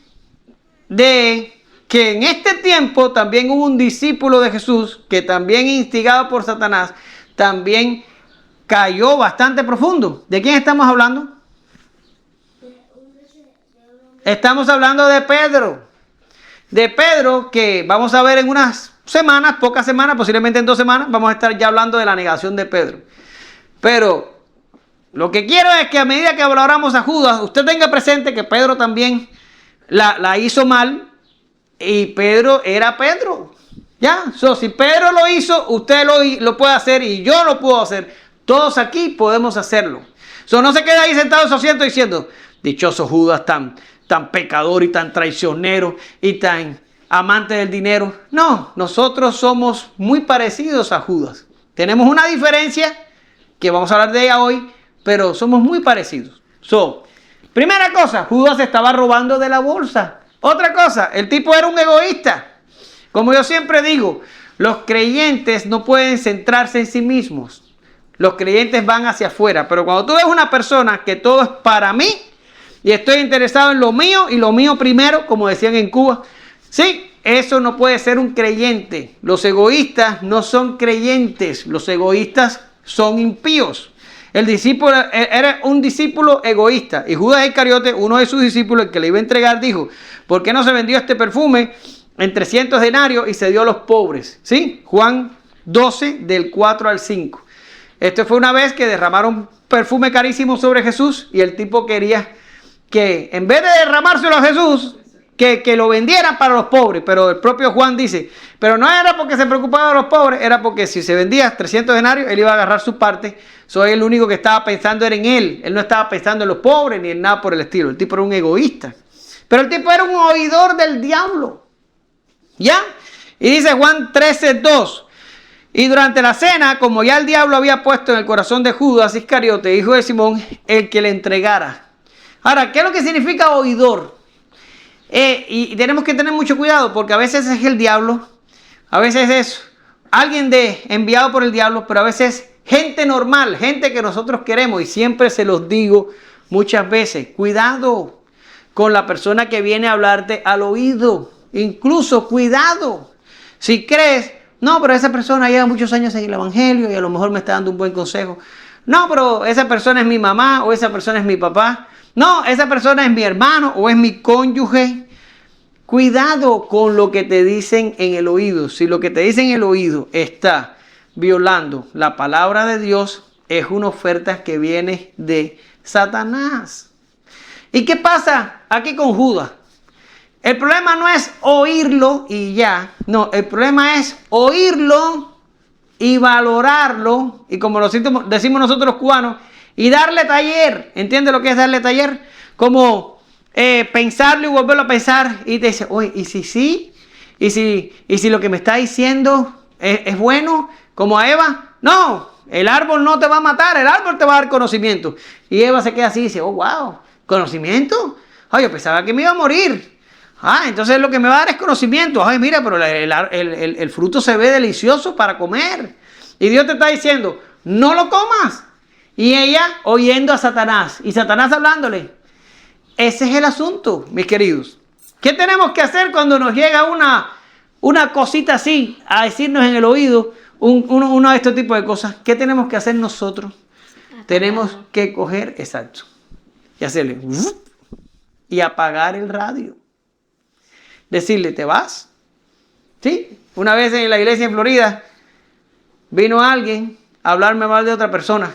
de que en este tiempo también hubo un discípulo de Jesús que también, instigado por Satanás, también cayó bastante profundo. ¿De quién estamos hablando? Estamos hablando de Pedro. De Pedro, que vamos a ver en unas semanas, pocas semanas, posiblemente en 2 semanas, vamos a estar ya hablando de la negación de Pedro. Pero lo que quiero es que a medida que valoramos a Judas, usted tenga presente que Pedro también la hizo mal. Y Pedro era Pedro. ¿Ya? Si Pedro lo hizo, usted lo puede hacer y yo lo puedo hacer. Todos aquí podemos hacerlo. No se queda ahí sentado en su asiento diciendo, dichoso Judas, tan pecador y tan traicionero y tan amante del dinero. No, nosotros somos muy parecidos a Judas. Tenemos una diferencia que vamos a hablar de ella hoy, pero somos muy parecidos. Primera cosa, Judas estaba robando de la bolsa. Otra cosa, el tipo era un egoísta. Como yo siempre digo, los creyentes no pueden centrarse en sí mismos. Los creyentes van hacia afuera. Pero cuando tú ves una persona que todo es para mí y estoy interesado en lo mío y lo mío primero, como decían en Cuba, sí, eso no puede ser un creyente. Los egoístas no son creyentes. Los egoístas son impíos. El discípulo era un discípulo egoísta. Y Judas Iscariote, uno de sus discípulos, el que le iba a entregar, dijo, ¿por qué no se vendió este perfume en 300 denarios y se dio a los pobres? ¿Sí? Juan 12, del 4 al 5. Esto fue una vez que derramaron perfume carísimo sobre Jesús y el tipo quería que, en vez de derramárselo a Jesús, que lo vendieran para los pobres. Pero el propio Juan dice, pero no era porque se preocupaba de los pobres, era porque si se vendía 300 denarios, él iba a agarrar su parte. Soy el único que estaba pensando era en él. Él no estaba pensando en los pobres ni en nada por el estilo. El tipo era un egoísta. Pero el tipo era un oidor del diablo. ¿Ya? Y dice Juan 13:2. Y durante la cena, como ya el diablo había puesto en el corazón de Judas Iscariote, hijo de Simón, el que le entregara. Ahora, ¿qué es lo que significa oidor? Y tenemos que tener mucho cuidado porque a veces es el diablo, a veces es alguien enviado por el diablo, pero a veces gente normal, gente que nosotros queremos. Y siempre se los digo muchas veces, cuidado con la persona que viene a hablarte al oído. Incluso cuidado. Si crees, no, pero esa persona lleva muchos años en el evangelio y a lo mejor me está dando un buen consejo. No, pero esa persona es mi mamá o esa persona es mi papá. No, esa persona es mi hermano o es mi cónyuge. Cuidado con lo que te dicen en el oído. Si lo que te dicen en el oído está violando la palabra de Dios, es una oferta que viene de Satanás. ¿Y qué pasa aquí con Judas? El problema no es oírlo y ya. No, el problema es oírlo y valorarlo. Y como lo decimos nosotros los cubanos, y darle taller. ¿Entiendes lo que es darle taller? Como pensarlo y volverlo a pensar. Y te dice, oye, ¿y si sí? ¿Y si lo que me está diciendo es bueno? Como a Eva. No, el árbol no te va a matar, el árbol te va a dar conocimiento. Y Eva se queda así y dice, oh, wow, ¿conocimiento? Ay, yo pensaba que me iba a morir. Entonces lo que me va a dar es conocimiento. Ay, mira, pero el fruto se ve delicioso para comer. Y Dios te está diciendo, no lo comas. Y ella oyendo a Satanás. Y Satanás hablándole. Ese es el asunto, mis queridos. ¿Qué tenemos que hacer cuando nos llega una cosita así a decirnos en el oído uno de estos tipos de cosas? ¿Qué tenemos que hacer nosotros? Tenemos que coger, exacto, y hacerle y apagar el radio. Decirle, ¿te vas? ¿Sí? Una vez en la iglesia en Florida vino alguien a hablarme mal de otra persona.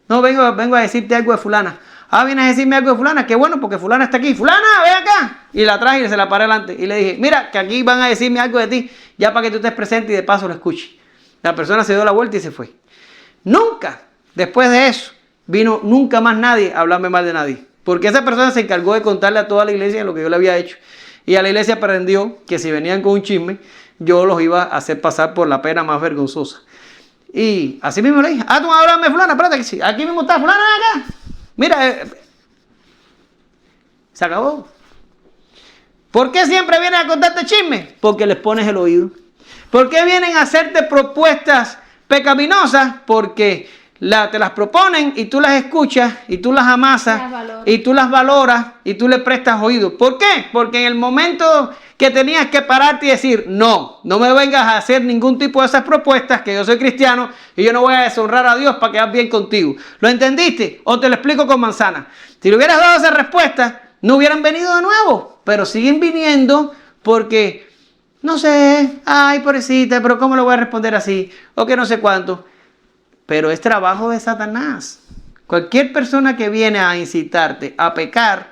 No, vengo a decirte algo de fulana. Ah, vienes a decirme algo de fulana, qué bueno, porque fulana está aquí. Fulana, ven acá. Y la traje y se la paré delante. Y le dije, mira, que aquí van a decirme algo de ti, ya para que tú estés presente y de paso lo escuches. La persona se dio la vuelta y se fue. Nunca, después de eso, vino nunca más nadie a hablarme mal de nadie. Porque esa persona se encargó de contarle a toda la iglesia lo que yo le había hecho. Y a la iglesia aprendió que si venían con un chisme, yo los iba a hacer pasar por la pena más vergonzosa. Y así mismo le dije, tú vas a hablarme fulana, espérate que sí, aquí mismo está fulana acá. Mira, se acabó. ¿Por qué siempre vienen a contarte chisme? Porque les pones el oído. ¿Por qué vienen a hacerte propuestas pecaminosas? Porque te las proponen y tú las escuchas y tú las amasas y tú las valoras y tú le prestas oído. ¿Por qué? Porque en el momento que tenías que pararte y decir, no me vengas a hacer ningún tipo de esas propuestas, que yo soy cristiano y yo no voy a deshonrar a Dios para quedar bien contigo. ¿Lo entendiste? O te lo explico con manzana. Si le hubieras dado esa respuesta, no hubieran venido de nuevo, pero siguen viniendo porque, no sé, ay, pobrecita, pero ¿cómo le voy a responder así? O que no sé cuánto. Pero es trabajo de Satanás. Cualquier persona que viene a incitarte a pecar,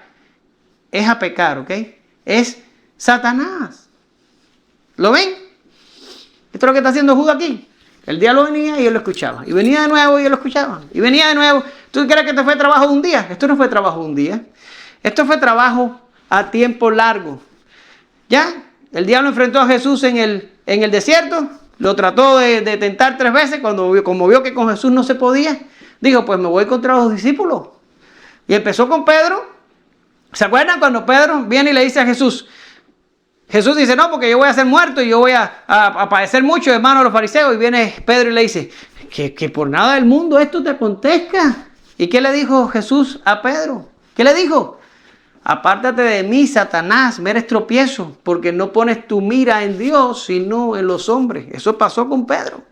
es a pecar, ¿ok? Es Satanás. ¿Lo ven? Esto es lo que está haciendo Judas aquí. El diablo venía y él lo escuchaba. Y venía de nuevo y él lo escuchaba. Y venía de nuevo. ¿Tú crees que esto fue trabajo de un día? Esto no fue trabajo de un día. Esto fue trabajo a tiempo largo. ¿Ya? El diablo enfrentó a Jesús en el desierto. Lo trató de tentar 3 veces. Como vio que con Jesús no se podía, dijo, pues me voy contra los discípulos. Y empezó con Pedro. ¿Se acuerdan cuando Pedro viene y le dice a Jesús? Jesús dice, no, porque yo voy a ser muerto y yo voy a padecer mucho de mano de los fariseos. Y viene Pedro y le dice, que por nada del mundo esto te acontezca. ¿Y qué le dijo Jesús a Pedro? ¿Qué le dijo? Apártate de mí, Satanás, me eres tropiezo, porque no pones tu mira en Dios, sino en los hombres. Eso pasó con Pedro.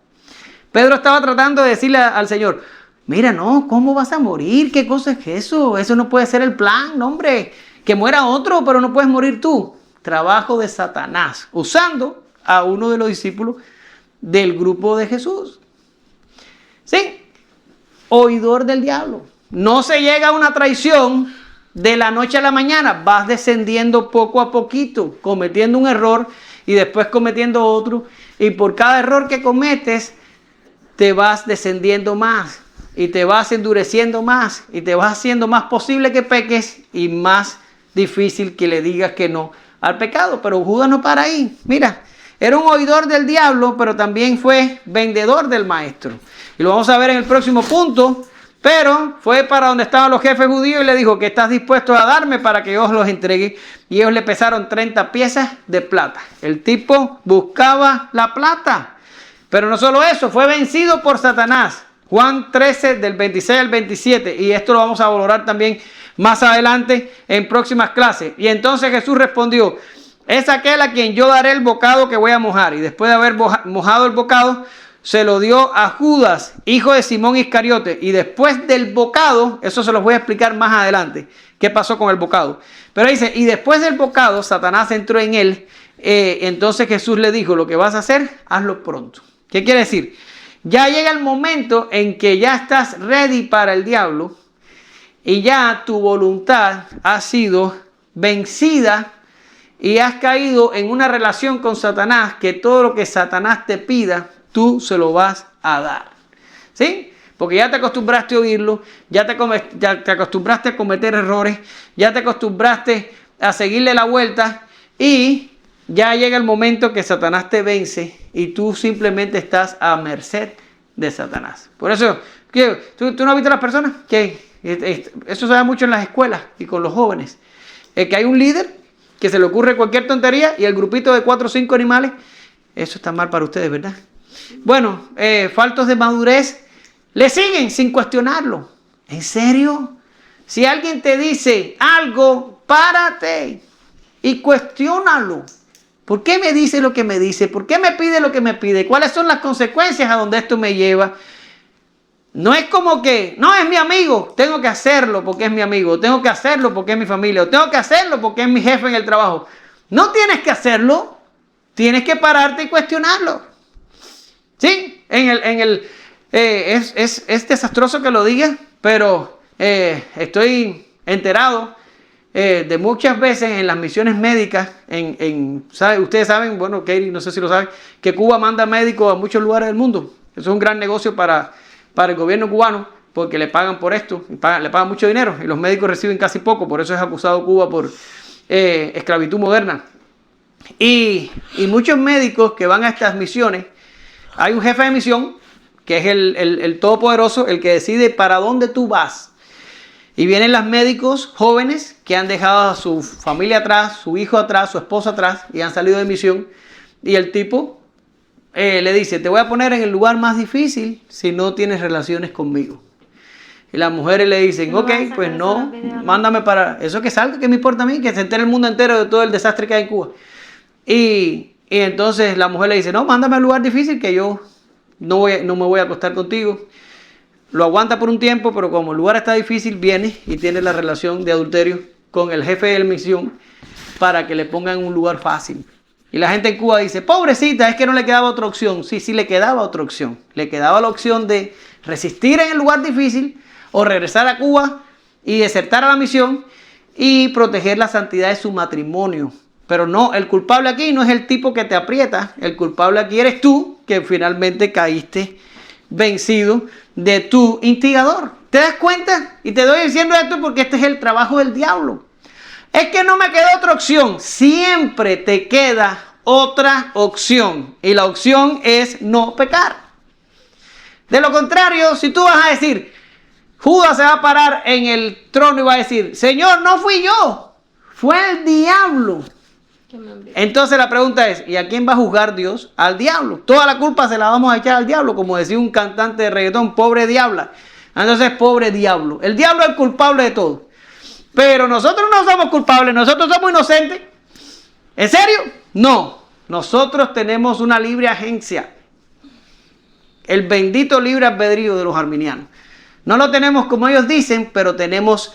Pedro estaba tratando de decirle al Señor, mira, no, ¿cómo vas a morir? ¿Qué cosa es eso? Eso no puede ser el plan, no, hombre. Que muera otro, pero no puedes morir tú. Trabajo de Satanás, usando a uno de los discípulos del grupo de Jesús. ¿Sí? Oidor del diablo. No se llega a una traición de la noche a la mañana. Vas descendiendo poco a poquito, cometiendo un error y después cometiendo otro. Y por cada error que cometes, te vas descendiendo más. Y te vas endureciendo más. Y te vas haciendo más posible que peques y más difícil que le digas que no al pecado. Pero Judas no para ahí. Mira, era un oidor del diablo, pero también fue vendedor del maestro. Y lo vamos a ver en el próximo punto. Pero fue para donde estaban los jefes judíos y le dijo, que estás dispuesto a darme para que yo os los entregue. Y ellos le pesaron 30 piezas de plata. El tipo buscaba la plata. Pero no solo eso, fue vencido por Satanás. Juan 13 del 26 al 27. Y esto lo vamos a valorar también más adelante en próximas clases. Y entonces Jesús respondió, es aquel a quien yo daré el bocado que voy a mojar. Y después de haber mojado el bocado, se lo dio a Judas, hijo de Simón Iscariote. Y después del bocado, eso se los voy a explicar más adelante, qué pasó con el bocado. Pero dice, y después del bocado, Satanás entró en él. Entonces Jesús le dijo, lo que vas a hacer, hazlo pronto. ¿Qué quiere decir? Ya llega el momento en que ya estás ready para el diablo y ya tu voluntad ha sido vencida y has caído en una relación con Satanás, que todo lo que Satanás te pida, tú se lo vas a dar. ¿Sí? Porque ya te acostumbraste a oírlo, ya te acostumbraste a cometer errores, ya te acostumbraste a seguirle la vuelta y ya llega el momento que Satanás te vence y tú simplemente estás a merced de Satanás. Por eso, ¿tú no has visto a las personas? Que eso se da mucho en las escuelas y con los jóvenes. Que hay un líder que se le ocurre cualquier tontería y el grupito de 4 o 5 animales, eso está mal para ustedes, ¿verdad? Bueno, faltos de madurez, le siguen sin cuestionarlo. ¿En serio? Si alguien te dice algo, párate y cuestiónalo. ¿Por qué me dice lo que me dice? ¿Por qué me pide lo que me pide? ¿Cuáles son las consecuencias a donde esto me lleva? No es como que, no, es mi amigo, tengo que hacerlo porque es mi amigo, tengo que hacerlo porque es mi familia, o tengo que hacerlo porque es mi jefe en el trabajo. No tienes que hacerlo, tienes que pararte y cuestionarlo. ¿Sí? Es desastroso que lo diga, pero estoy enterado de muchas veces en las misiones médicas, ustedes saben, bueno, Katie, no sé si lo saben, que Cuba manda médicos a muchos lugares del mundo. Eso es un gran negocio para el gobierno cubano, porque le pagan por esto, le pagan mucho dinero, y los médicos reciben casi poco, por eso es acusado Cuba por esclavitud moderna. Y muchos médicos que van a estas misiones, hay un jefe de misión, que es el todopoderoso, el que decide para dónde tú vas. Y vienen los médicos jóvenes que han dejado a su familia atrás, su hijo atrás, su esposa atrás, y han salido de misión. Y el tipo le dice, te voy a poner en el lugar más difícil si no tienes relaciones conmigo. Y las mujeres le dicen, ok, pues no, mándame para... Eso que salga, que me importa a mí, que se entere el mundo entero de todo el desastre que hay en Cuba. Y entonces la mujer le dice, no, mándame al lugar difícil que yo no me voy a acostar contigo. Lo aguanta por un tiempo, pero como el lugar está difícil, viene y tiene la relación de adulterio con el jefe de la misión para que le pongan un lugar fácil. Y la gente en Cuba dice, pobrecita, es que no le quedaba otra opción. Sí, le quedaba otra opción. Le quedaba la opción de resistir en el lugar difícil o regresar a Cuba y desertar a la misión y proteger la santidad de su matrimonio. Pero no, el culpable aquí no es el tipo que te aprieta. El culpable aquí eres tú, que finalmente caíste vencido de tu instigador. ¿Te das cuenta? Y te doy diciendo esto porque este es el trabajo del diablo. Es que no me queda otra opción. Siempre te queda otra opción. Y la opción es no pecar. De lo contrario, si tú vas a decir, Judas se va a parar en el trono y va a decir, Señor, no fui yo, fue el diablo. Entonces la pregunta es, ¿y a quién va a juzgar Dios? Al diablo. Toda la culpa se la vamos a echar al diablo, como decía un cantante de reggaetón, pobre diabla. Entonces, pobre diablo. El diablo es el culpable de todo. Pero nosotros no somos culpables, nosotros somos inocentes. ¿En serio? No. Nosotros tenemos una libre agencia. El bendito libre albedrío de los arminianos. No lo tenemos como ellos dicen, pero tenemos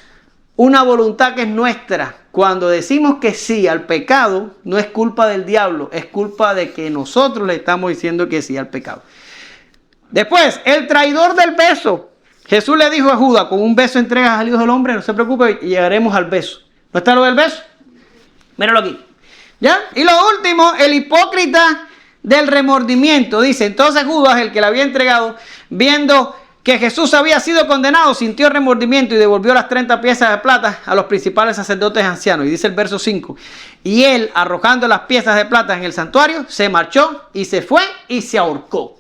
una voluntad que es nuestra. Cuando decimos que sí al pecado, no es culpa del diablo, es culpa de que nosotros le estamos diciendo que sí al pecado. Después, el traidor del beso. Jesús le dijo a Judas, con un beso entregas al Hijo del Hombre, no se preocupe, llegaremos al beso. ¿No está lo del beso? Míralo aquí. ¿Ya? Y lo último, el hipócrita del remordimiento. Dice, entonces Judas, el que le había entregado, viendo que Jesús había sido condenado, sintió remordimiento y devolvió las 30 piezas de plata a los principales sacerdotes ancianos. Y dice el verso 5, y él, arrojando las piezas de plata en el santuario, se marchó y se fue y se ahorcó.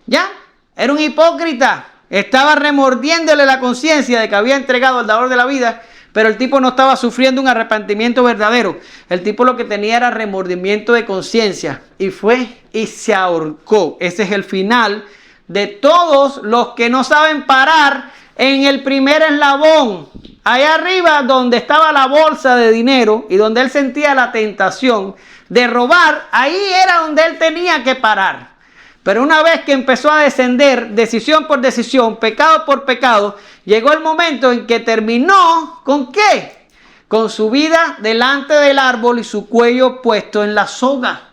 ¿Ya? Era un hipócrita. Estaba remordiéndole la conciencia de que había entregado al dador de la vida, pero el tipo no estaba sufriendo un arrepentimiento verdadero. El tipo lo que tenía era remordimiento de conciencia y fue y se ahorcó. Ese es el final de todos los que no saben parar en el primer eslabón. Allá arriba donde estaba la bolsa de dinero y donde él sentía la tentación de robar, ahí era donde él tenía que parar. Pero una vez que empezó a descender, decisión por decisión, pecado por pecado, llegó el momento en que terminó, ¿con qué? Con su vida delante del árbol y su cuello puesto en la soga.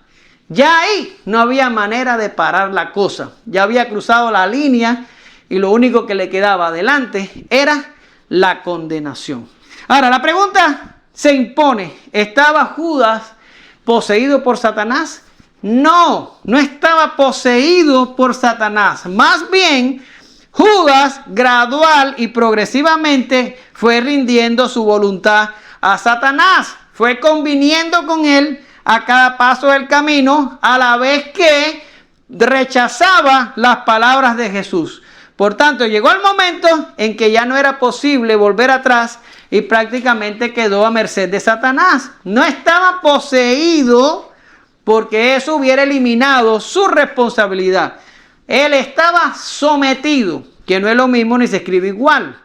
Ya ahí no había manera de parar la cosa. Ya había cruzado la línea y lo único que le quedaba adelante era la condenación. Ahora, la pregunta se impone. ¿Estaba Judas poseído por Satanás? No, no estaba poseído por Satanás. Más bien, Judas gradual y progresivamente fue rindiendo su voluntad a Satanás. Fue conviniendo con él a cada paso del camino, a la vez que rechazaba las palabras de Jesús. Por tanto, llegó el momento en que ya no era posible volver atrás y prácticamente quedó a merced de Satanás. No estaba poseído porque eso hubiera eliminado su responsabilidad. Él estaba sometido, que no es lo mismo ni se escribe igual.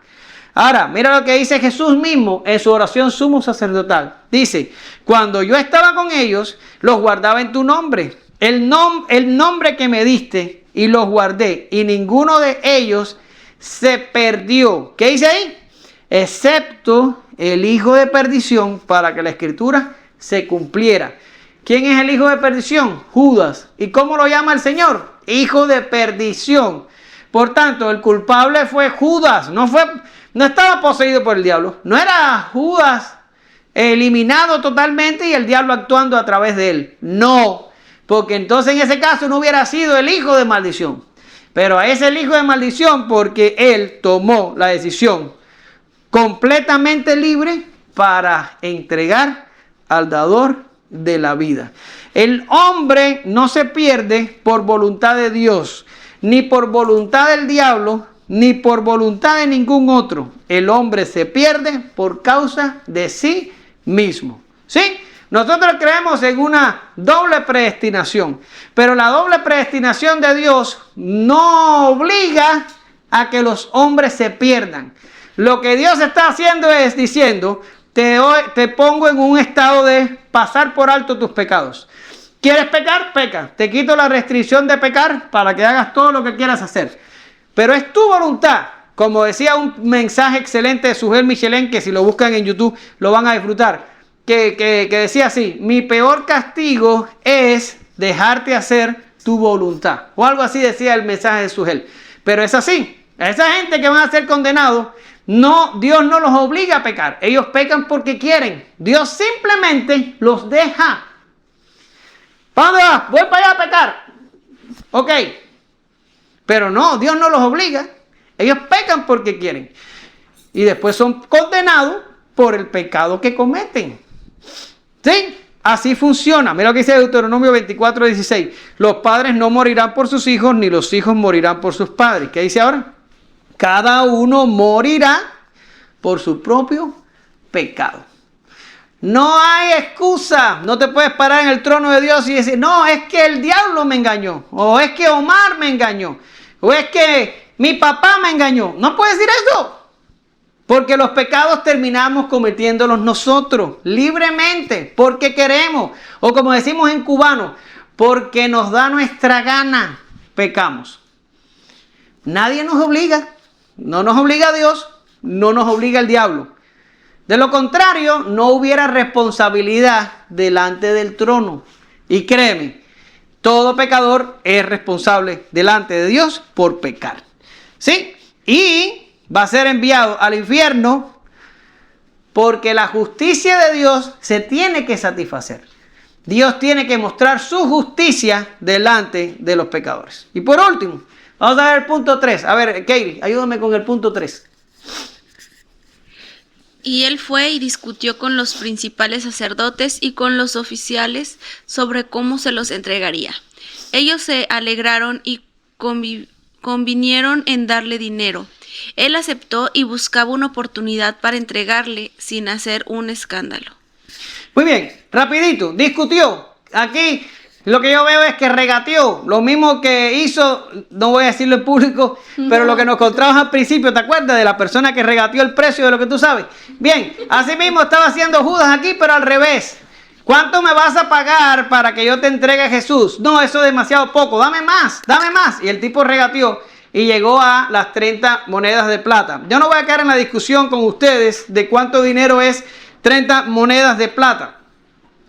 Ahora, mira lo que dice Jesús mismo en su oración sumo sacerdotal. Dice, cuando yo estaba con ellos, los guardaba en tu nombre. El nombre que me diste y los guardé. Y ninguno de ellos se perdió. ¿Qué dice ahí? Excepto el hijo de perdición, para que la escritura se cumpliera. ¿Quién es el hijo de perdición? Judas. ¿Y cómo lo llama el Señor? Hijo de perdición. Por tanto, el culpable fue Judas, no estaba poseído por el diablo. No era Judas eliminado totalmente y el diablo actuando a través de él. No, porque entonces en ese caso no hubiera sido el hijo de maldición. Pero es el hijo de maldición porque él tomó la decisión completamente libre para entregar al dador de la vida. El hombre no se pierde por voluntad de Dios, ni por voluntad del diablo, ni por voluntad de ningún otro. El hombre se pierde por causa de sí mismo. ¿Sí? Nosotros creemos en una doble predestinación, pero la doble predestinación de Dios no obliga a que los hombres se pierdan. Lo que Dios está haciendo es diciendo, te pongo en un estado de pasar por alto tus pecados. ¿Quieres pecar? Peca. Te quito la restricción de pecar para que hagas todo lo que quieras hacer. Pero es tu voluntad. Como decía un mensaje excelente de Sujel Michelén, que si lo buscan en YouTube lo van a disfrutar, que decía así: mi peor castigo es dejarte hacer tu voluntad. O algo así decía el mensaje de Sujel. Pero es así. A esa gente que van a ser condenados, Dios no los obliga a pecar. Ellos pecan porque quieren. Dios simplemente los deja. ¿Para dónde vas? Voy para allá a pecar. Ok. Pero no, Dios no los obliga. Ellos pecan porque quieren. Y después son condenados por el pecado que cometen. ¿Sí? Así funciona. Mira lo que dice Deuteronomio 24:16. Los padres no morirán por sus hijos, ni los hijos morirán por sus padres. ¿Qué dice ahora? Cada uno morirá por su propio pecado. No hay excusa. No te puedes parar en el trono de Dios y decir, no, es que el diablo me engañó. O es que Omar me engañó. O es que mi papá me engañó. No puedes decir eso. Porque los pecados terminamos cometiéndolos nosotros, libremente, porque queremos. O como decimos en cubano, porque nos da nuestra gana, pecamos. Nadie nos obliga. No nos obliga Dios, no nos obliga el diablo. De lo contrario, no hubiera responsabilidad delante del trono. Y créeme, todo pecador es responsable delante de Dios por pecar. ¿Sí? Y va a ser enviado al infierno porque la justicia de Dios se tiene que satisfacer. Dios tiene que mostrar su justicia delante de los pecadores. Y por último, vamos a ver el punto 3. A ver, Katie, ayúdame con el punto 3. Y él fue y discutió con los principales sacerdotes y con los oficiales sobre cómo se los entregaría. Ellos se alegraron y convinieron en darle dinero. Él aceptó y buscaba una oportunidad para entregarle sin hacer un escándalo. Muy bien, rapidito, discutió. Aquí lo que yo veo es que regateó. Lo mismo que hizo, no voy a decirlo en público, pero lo que nos encontramos al principio, ¿te acuerdas de la persona que regateó el precio de lo que tú sabes? Bien, así mismo estaba haciendo Judas aquí, pero al revés. ¿Cuánto me vas a pagar para que yo te entregue a Jesús? No, eso es demasiado poco, dame más, dame más. Y el tipo regateó y llegó a las 30 monedas de plata. Yo no voy a caer en la discusión con ustedes de cuánto dinero es 30 monedas de plata.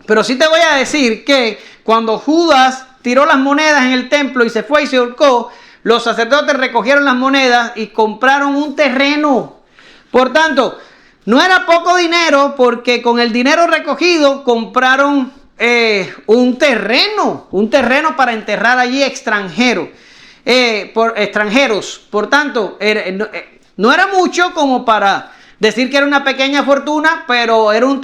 Pero sí te voy a decir que cuando Judas tiró las monedas en el templo y se fue y se ahorcó, los sacerdotes recogieron las monedas y compraron un terreno. Por tanto, no era poco dinero porque con el dinero recogido compraron un terreno para enterrar allí extranjeros. Por tanto, no era mucho como para decir que era una pequeña fortuna, pero era un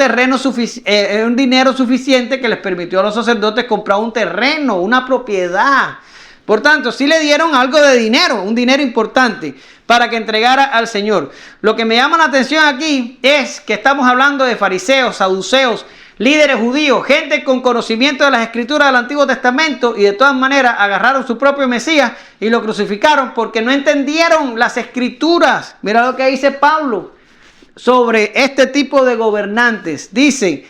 dinero suficiente que les permitió a los sacerdotes comprar un terreno, una propiedad. Por tanto, sí le dieron algo de dinero, un dinero importante para que entregara al Señor. Lo que me llama la atención aquí es que estamos hablando de fariseos, saduceos, líderes judíos, gente con conocimiento de las escrituras del Antiguo Testamento, y de todas maneras agarraron su propio Mesías y lo crucificaron porque no entendieron las escrituras. Mira lo que dice Pablo sobre este tipo de gobernantes. Dice,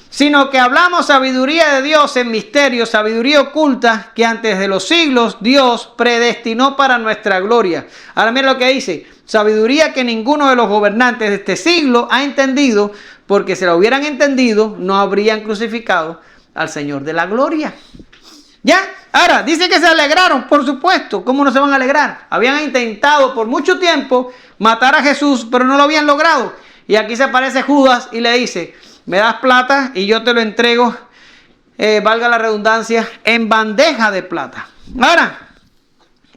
sino que hablamos sabiduría de Dios en misterio, sabiduría oculta que antes de los siglos Dios predestinó para nuestra gloria. Ahora mira lo que dice, sabiduría que ninguno de los gobernantes de este siglo ha entendido, porque si la hubieran entendido no habrían crucificado al Señor de la gloria. ¿Ya? Ahora, dice que se alegraron, por supuesto. ¿Cómo no se van a alegrar? Habían intentado por mucho tiempo matar a Jesús, pero no lo habían logrado. Y aquí se aparece Judas y le dice, me das plata y yo te lo entrego, valga la redundancia, en bandeja de plata. Ahora,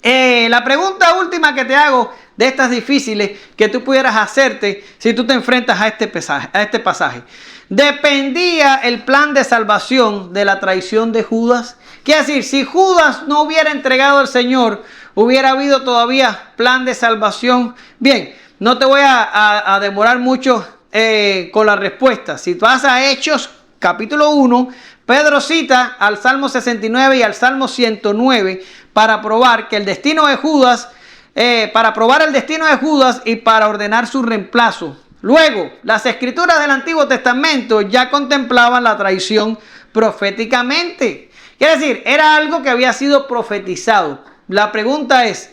la pregunta última que te hago de estas difíciles que tú pudieras hacerte si tú te enfrentas a este pasaje. ¿Dependía el plan de salvación de la traición de Judas? Quiere decir, si Judas no hubiera entregado al Señor, ¿hubiera habido todavía plan de salvación? Bien, no te voy a demorar mucho con la respuesta. Si tú vas a Hechos, capítulo 1, Pedro cita al Salmo 69 y al Salmo 109 para probar que el destino de Judas, para probar el destino de Judas y para ordenar su reemplazo. Luego, las escrituras del Antiguo Testamento ya contemplaban la traición proféticamente. Quiere decir, era algo que había sido profetizado. La pregunta es,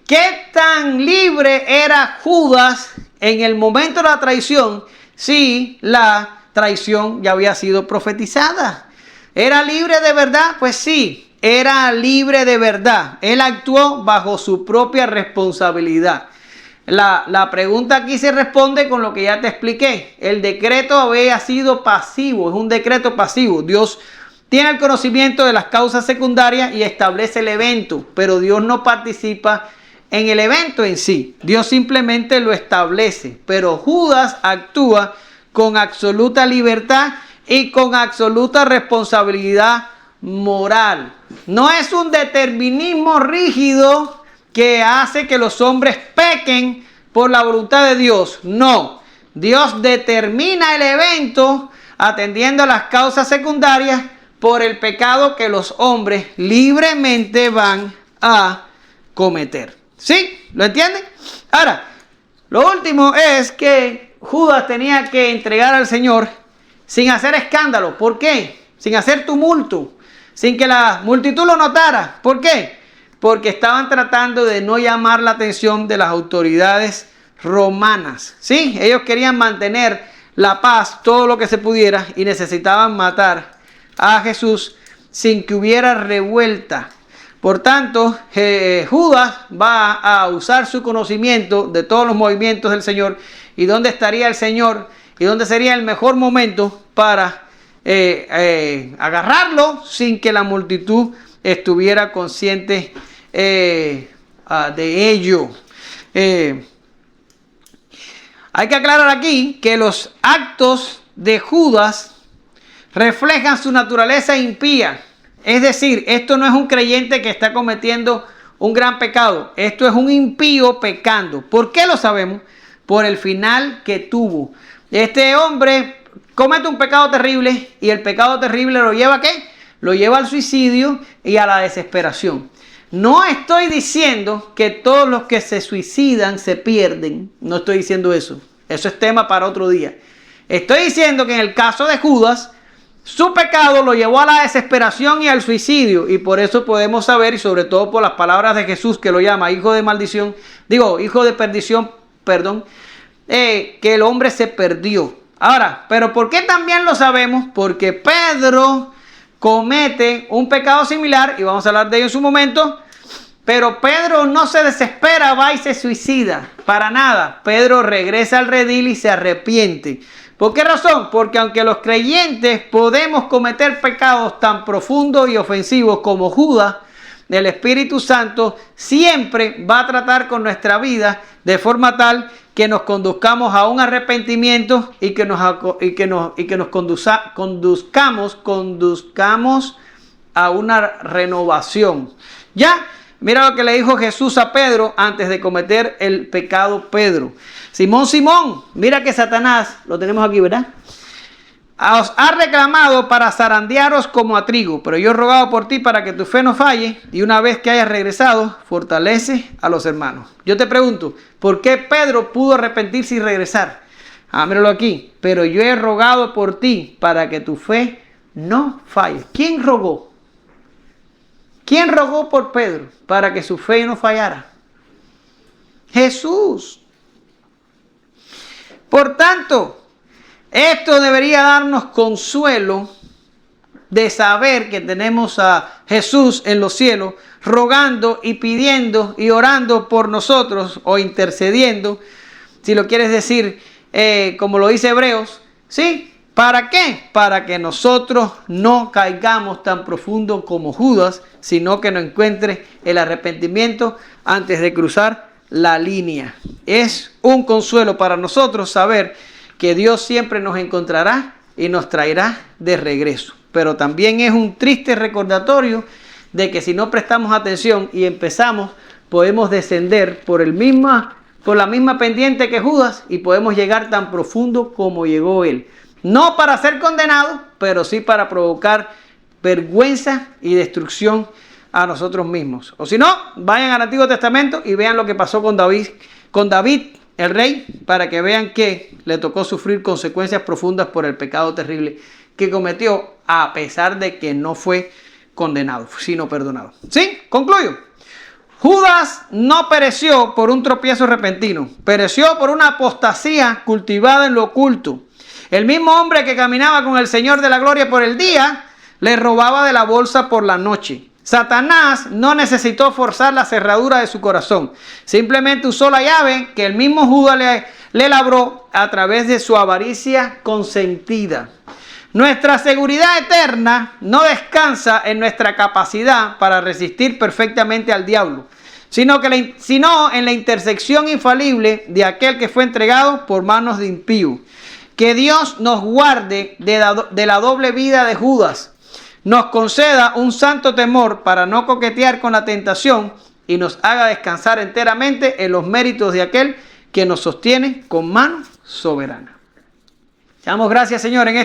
¿qué tan libre era Judas en el momento de la traición si la traición ya había sido profetizada? ¿Era libre de verdad? Pues sí, era libre de verdad. Él actuó bajo su propia responsabilidad. La pregunta aquí se responde con lo que ya te expliqué. El decreto había sido pasivo, es un decreto pasivo. Dios tiene el conocimiento de las causas secundarias y establece el evento, pero Dios no participa en el evento en sí. Dios simplemente lo establece, pero Judas actúa con absoluta libertad y con absoluta responsabilidad moral. No es un determinismo rígido que hace que los hombres pequen por la voluntad de Dios. No, Dios determina el evento atendiendo a las causas secundarias por el pecado que los hombres libremente van a cometer. ¿Sí? ¿Lo entienden? Ahora, lo último es que Judas tenía que entregar al Señor sin hacer escándalo. ¿Por qué? Sin hacer tumulto, sin que la multitud lo notara. ¿Por qué? Porque estaban tratando de no llamar la atención de las autoridades romanas. ¿Sí? Ellos querían mantener la paz todo lo que se pudiera y necesitaban matar a Jesús sin que hubiera revuelta. Por tanto, Judas va a usar su conocimiento de todos los movimientos del Señor y dónde estaría el Señor y dónde sería el mejor momento para agarrarlo sin que la multitud estuviera consciente de ello. Hay que aclarar aquí que los actos de Judas reflejan su naturaleza impía. Es decir, esto no es un creyente que está cometiendo un gran pecado. Esto es un impío pecando. ¿Por qué lo sabemos? Por el final que tuvo. Este hombre comete un pecado terrible y el pecado terrible lo lleva ¿a qué? Lo lleva al suicidio y a la desesperación. No estoy diciendo que todos los que se suicidan se pierden. No estoy diciendo eso. Eso es tema para otro día. Estoy diciendo que en el caso de Judas, su pecado lo llevó a la desesperación y al suicidio. Y por eso podemos saber, y sobre todo por las palabras de Jesús que lo llama hijo de maldición, hijo de perdición, perdón, que el hombre se perdió. Ahora, ¿pero por qué también lo sabemos? Porque Pedro comete un pecado similar, y vamos a hablar de ello en su momento, pero Pedro no se desespera, va y se suicida, para nada. Pedro regresa al redil y se arrepiente. ¿Por qué razón? Porque aunque los creyentes podemos cometer pecados tan profundos y ofensivos como Judas, el Espíritu Santo siempre va a tratar con nuestra vida de forma tal que nos conduzcamos a un arrepentimiento y que nos conduzcamos a una renovación. Ya, mira lo que le dijo Jesús a Pedro antes de cometer el pecado Pedro. Simón, Simón, mira que Satanás, lo tenemos aquí, ¿verdad? Os ha reclamado para zarandearos como a trigo, pero yo he rogado por ti para que tu fe no falle y una vez que hayas regresado, fortalece a los hermanos. Yo te pregunto, ¿por qué Pedro pudo arrepentirse y regresar? Míralo aquí, pero yo he rogado por ti para que tu fe no falle. ¿Quién rogó? ¿Quién rogó por Pedro para que su fe no fallara? Jesús. Por tanto, esto debería darnos consuelo de saber que tenemos a Jesús en los cielos, rogando y pidiendo y orando por nosotros o intercediendo, si lo quieres decir como lo dice Hebreos, ¿sí? ¿Para qué? Para que nosotros no caigamos tan profundo como Judas, sino que nos encuentre el arrepentimiento antes de cruzar la línea. Es un consuelo para nosotros saber que Dios siempre nos encontrará y nos traerá de regreso. Pero también es un triste recordatorio de que si no prestamos atención y empezamos, podemos descender por la misma pendiente que Judas y podemos llegar tan profundo como llegó él. No para ser condenado, pero sí para provocar vergüenza y destrucción a nosotros mismos. O si no, vayan al Antiguo Testamento y vean lo que pasó con David, el rey, para que vean que le tocó sufrir consecuencias profundas por el pecado terrible que cometió, a pesar de que no fue condenado, sino perdonado. ¿Sí? Concluyo. Judas no pereció por un tropiezo repentino, pereció por una apostasía cultivada en lo oculto. El mismo hombre que caminaba con el Señor de la gloria por el día, le robaba de la bolsa por la noche. Satanás no necesitó forzar la cerradura de su corazón. Simplemente usó la llave que el mismo Judas le labró a través de su avaricia consentida. Nuestra seguridad eterna no descansa en nuestra capacidad para resistir perfectamente al diablo, sino en la intersección infalible de aquel que fue entregado por manos de impíos. Que Dios nos guarde de la doble vida de Judas, nos conceda un santo temor para no coquetear con la tentación y nos haga descansar enteramente en los méritos de aquel que nos sostiene con mano soberana. Damos gracias, Señor, en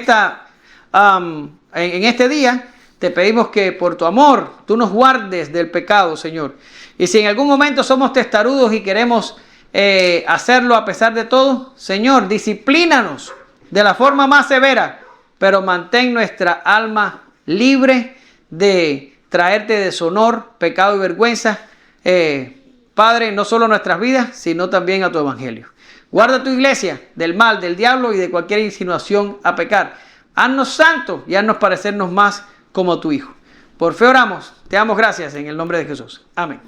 este día. Te pedimos que por tu amor tú nos guardes del pecado, Señor. Y si en algún momento somos testarudos y queremos hacerlo a pesar de todo, Señor, disciplínanos de la forma más severa, pero mantén nuestra alma libre de traerte deshonor, pecado y vergüenza, Padre, no solo a nuestras vidas, sino también a tu evangelio. Guarda tu iglesia del mal, del diablo y de cualquier insinuación a pecar. Haznos santos y haznos parecernos más como tu Hijo. Por fe oramos, te damos gracias en el nombre de Jesús. Amén.